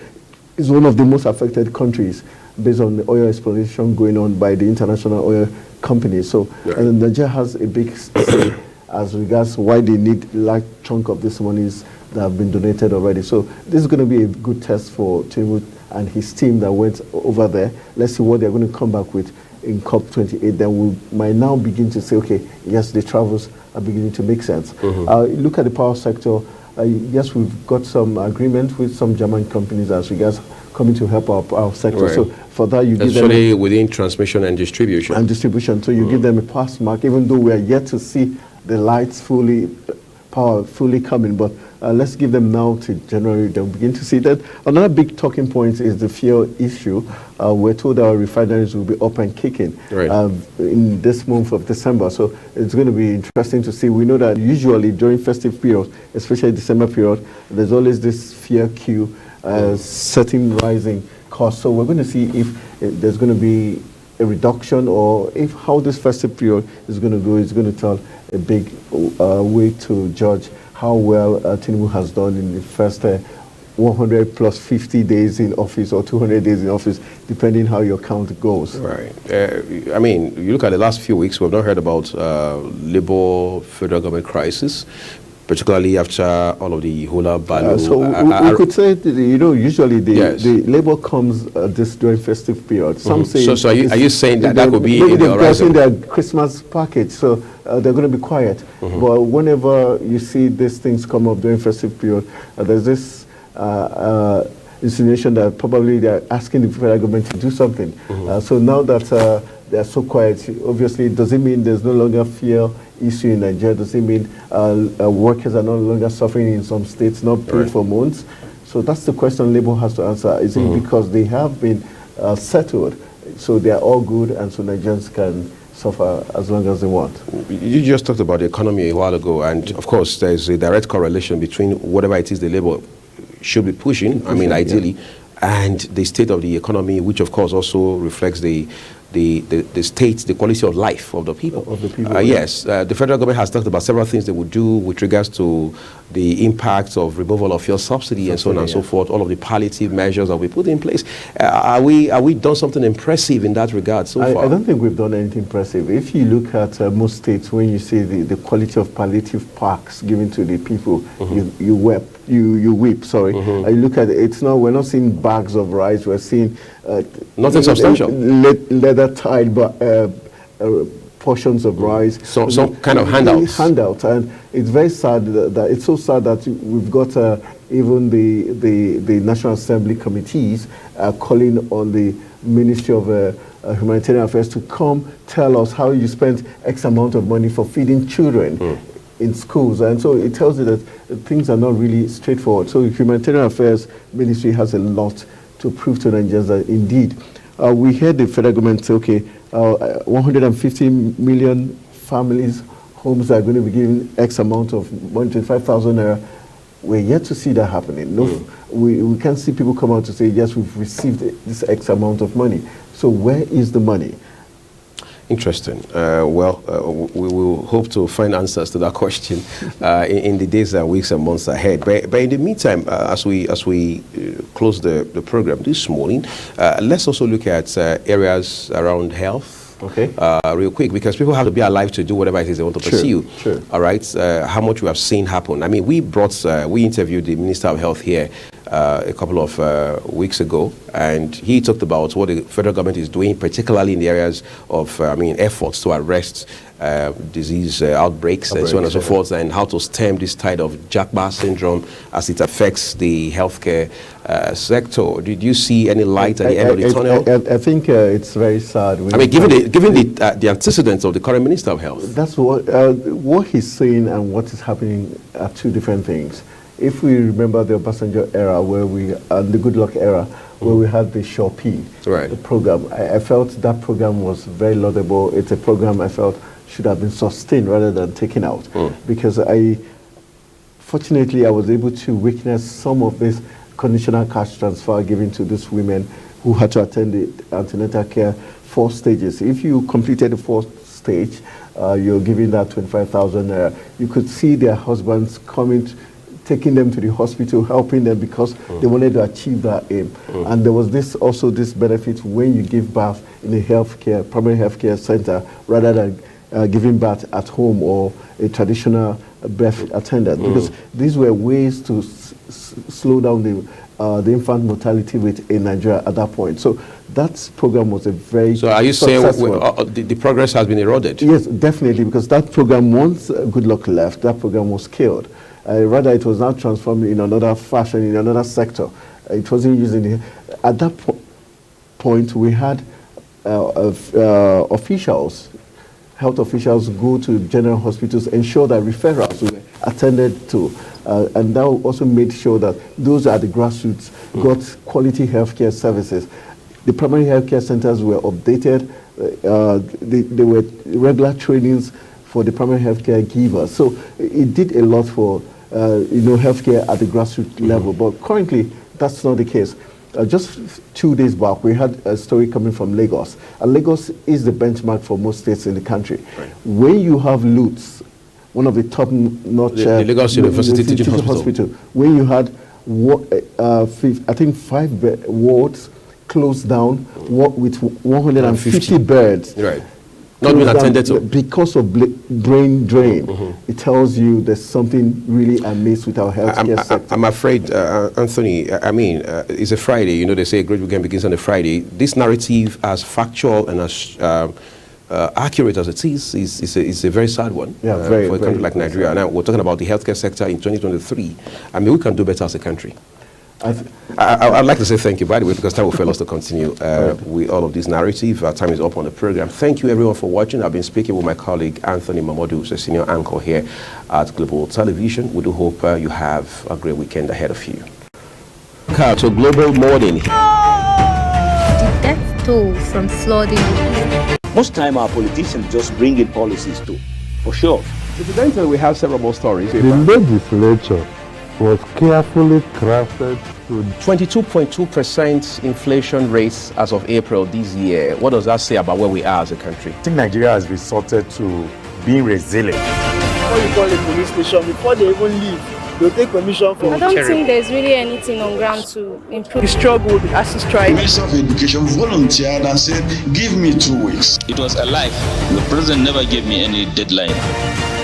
[SPEAKER 2] is one of the most affected countries based on the oil exploration going on by the international oil companies. So Nigeria has a big say as regards why they need a large chunk of these monies that have been donated already. So this is going to be a good test for Tinubu and his team that went over there. Let's see what they're going to come back with in COP28. Then we might now begin to say, okay, yes, the travels are beginning to make sense. Look at the power sector. Yes, we've got some agreement with some German companies as regards coming to help our power sector. So for that, you give them
[SPEAKER 1] within transmission and distribution.
[SPEAKER 2] So you give them a pass mark, even though we are yet to see the lights power fully coming. But let's give them now to January. They'll begin to see that. Another big talking point is the fuel issue. We're told our refineries will be up and kicking in this month of December. So it's going to be interesting to see. We know that usually during festive period, especially December period, there's always this fuel queue, setting rising costs. So we're going to see if there's going to be a reduction, or if how this festive period is going to go is going to tell a big way to judge how well Tinubu has done in the first 100 plus 50 days in office, or 200 days in office, depending how your count goes.
[SPEAKER 1] Right. I mean, you look at the last few weeks, we've not heard about Labour federal government crisis, particularly after all of the hula baloo.
[SPEAKER 2] So we could say, usually the Labour comes this during festive period. Some say.
[SPEAKER 1] So are you saying that could be
[SPEAKER 2] maybe
[SPEAKER 1] in the horizon?
[SPEAKER 2] They're their Christmas package, so they're going to be quiet. But whenever you see these things come up during festive period, there's this insinuation that probably they're asking the federal government to do something. So now that they're so quiet, obviously, does it mean there's no longer fuel issue in Nigeria? Does it mean workers are no longer suffering in some states, not paid for months? So that's the question Labour has to answer. Is it because they have been settled, so they are all good, and so Nigerians can suffer as long as they want?
[SPEAKER 1] You just talked about the economy a while ago, and of course there's a direct correlation between whatever it is the Labour should be pushing, I mean ideally, and the state of the economy, which of course also reflects the the state, the quality of life of the people. Yes, the federal government has talked about several things they would do with regards to the impact of removal of fuel subsidy and so on and so forth, all of the palliative measures that we put in place. Are we done something impressive in that regard so far?
[SPEAKER 2] I don't think we've done anything impressive. If you look at most states, when you see the quality of palliative packs given to the people, you weep, sorry. You look at it, we're not seeing bags of rice, we're seeing
[SPEAKER 1] nothing substantial.
[SPEAKER 2] Leather-tied portions of rice.
[SPEAKER 1] So some kind of handouts.
[SPEAKER 2] And it's very sad that it's so sad that we've got even the National Assembly committees calling on the Ministry of Humanitarian Affairs to come tell us how you spent X amount of money for feeding children in schools. And so it tells you that things are not really straightforward. So the Humanitarian Affairs Ministry has a lot to prove to Nigerians that indeed we heard the federal government say, okay, 150 million families, homes are going to be given X amount of 125,000 naira. We're yet to see that happening. We can't see people come out to say, yes, we've received this X amount of money. So where is the money?
[SPEAKER 1] Interesting. We will hope to find answers to that question in the days and weeks and months ahead. But in the meantime, as we close the program this morning, let's also look at areas around health.
[SPEAKER 2] Okay.
[SPEAKER 1] Real quick, because people have to be alive to do whatever it is they want to pursue.
[SPEAKER 2] Sure.
[SPEAKER 1] All right. How much we have seen happen. I mean, we interviewed the Minister of Health here a couple of weeks ago, and he talked about what the federal government is doing, particularly in the areas of, efforts to arrest disease outbreaks and so on and so forth, and how to stem this tide of Jacques syndrome as it affects the healthcare sector. Did you see any light at the end of the tunnel?
[SPEAKER 2] I think it's very sad.
[SPEAKER 1] Given the antecedents of the current Minister of Health.
[SPEAKER 2] That's what he's saying and what is happening are two different things. If we remember the Obasanjo era, the Goodluck era, where we had the Shopee the program, I felt that program was very laudable. It's a program I felt should have been sustained rather than taken out, because fortunately, I was able to witness some of this conditional cash transfer given to these women who had to attend the antenatal care 4 stages. If you completed the 4th stage, you're giving that 25,000. You could see their husbands taking them to the hospital, helping them because they wanted to achieve that aim. And there was this benefit when you give birth in a primary healthcare center rather than giving birth at home or a traditional birth attendant, because these were ways to slow down the infant mortality rate in Nigeria at that point. So that program was a very
[SPEAKER 1] So are you saying the progress has been eroded?
[SPEAKER 2] Yes, definitely, because that program, once Goodluck left, that program was killed. Rather, it was now transformed in another fashion, in another sector. It wasn't using at that point, we had health officials go to general hospitals, ensure that referrals were attended to, and that also made sure that those at the grassroots got quality healthcare services. The primary healthcare centers were updated. There were regular trainings for the primary healthcare givers. So it did a lot for healthcare at the grassroots level. But currently, that's not the case. Just 2 days back, we had a story coming from Lagos. And Lagos is the benchmark for most states in the country. When you have LUTS, one of the top-notch...
[SPEAKER 1] the Lagos University Teaching Hospital.
[SPEAKER 2] When you had, I think 5 wards closed down with 150 beds.
[SPEAKER 1] Right. Not being attended to.
[SPEAKER 2] Because of brain drain. It tells you there's something really amiss with our healthcare sector.
[SPEAKER 1] I'm afraid, Anthony, it's a Friday. They say a great weekend begins on a Friday. This narrative, as factual and as accurate as it is a very sad one for a country like Nigeria. Now, we're talking about the healthcare sector in 2023. We can do better as a country. I'd like to say thank you, by the way, because time will fail us to continue with all of this narrative. Our time is up on the program. Thank you, everyone, for watching. I've been speaking with my colleague, Anthony Mamodu, who's a senior anchor here at Global Television. We do hope you have a great weekend ahead of you. To Global Morning.
[SPEAKER 15] The death toll from flooding.
[SPEAKER 3] Most time our politicians just bring in policies too, for sure.
[SPEAKER 1] Incidentally, we have several more stories.
[SPEAKER 4] The legislature was carefully crafted to
[SPEAKER 1] 22.2% inflation rates as of April this year. What does that say about where we are as a country?
[SPEAKER 5] I think Nigeria has resorted to being resilient.
[SPEAKER 6] Before you call a police station, before they even leave, they'll take permission from
[SPEAKER 7] I don't think there's really anything on ground to improve.
[SPEAKER 6] the struggle, the ASIS strike.
[SPEAKER 8] Minister of Education volunteered and said, give me 2 weeks.
[SPEAKER 9] It was a lie. The president never gave me any deadline.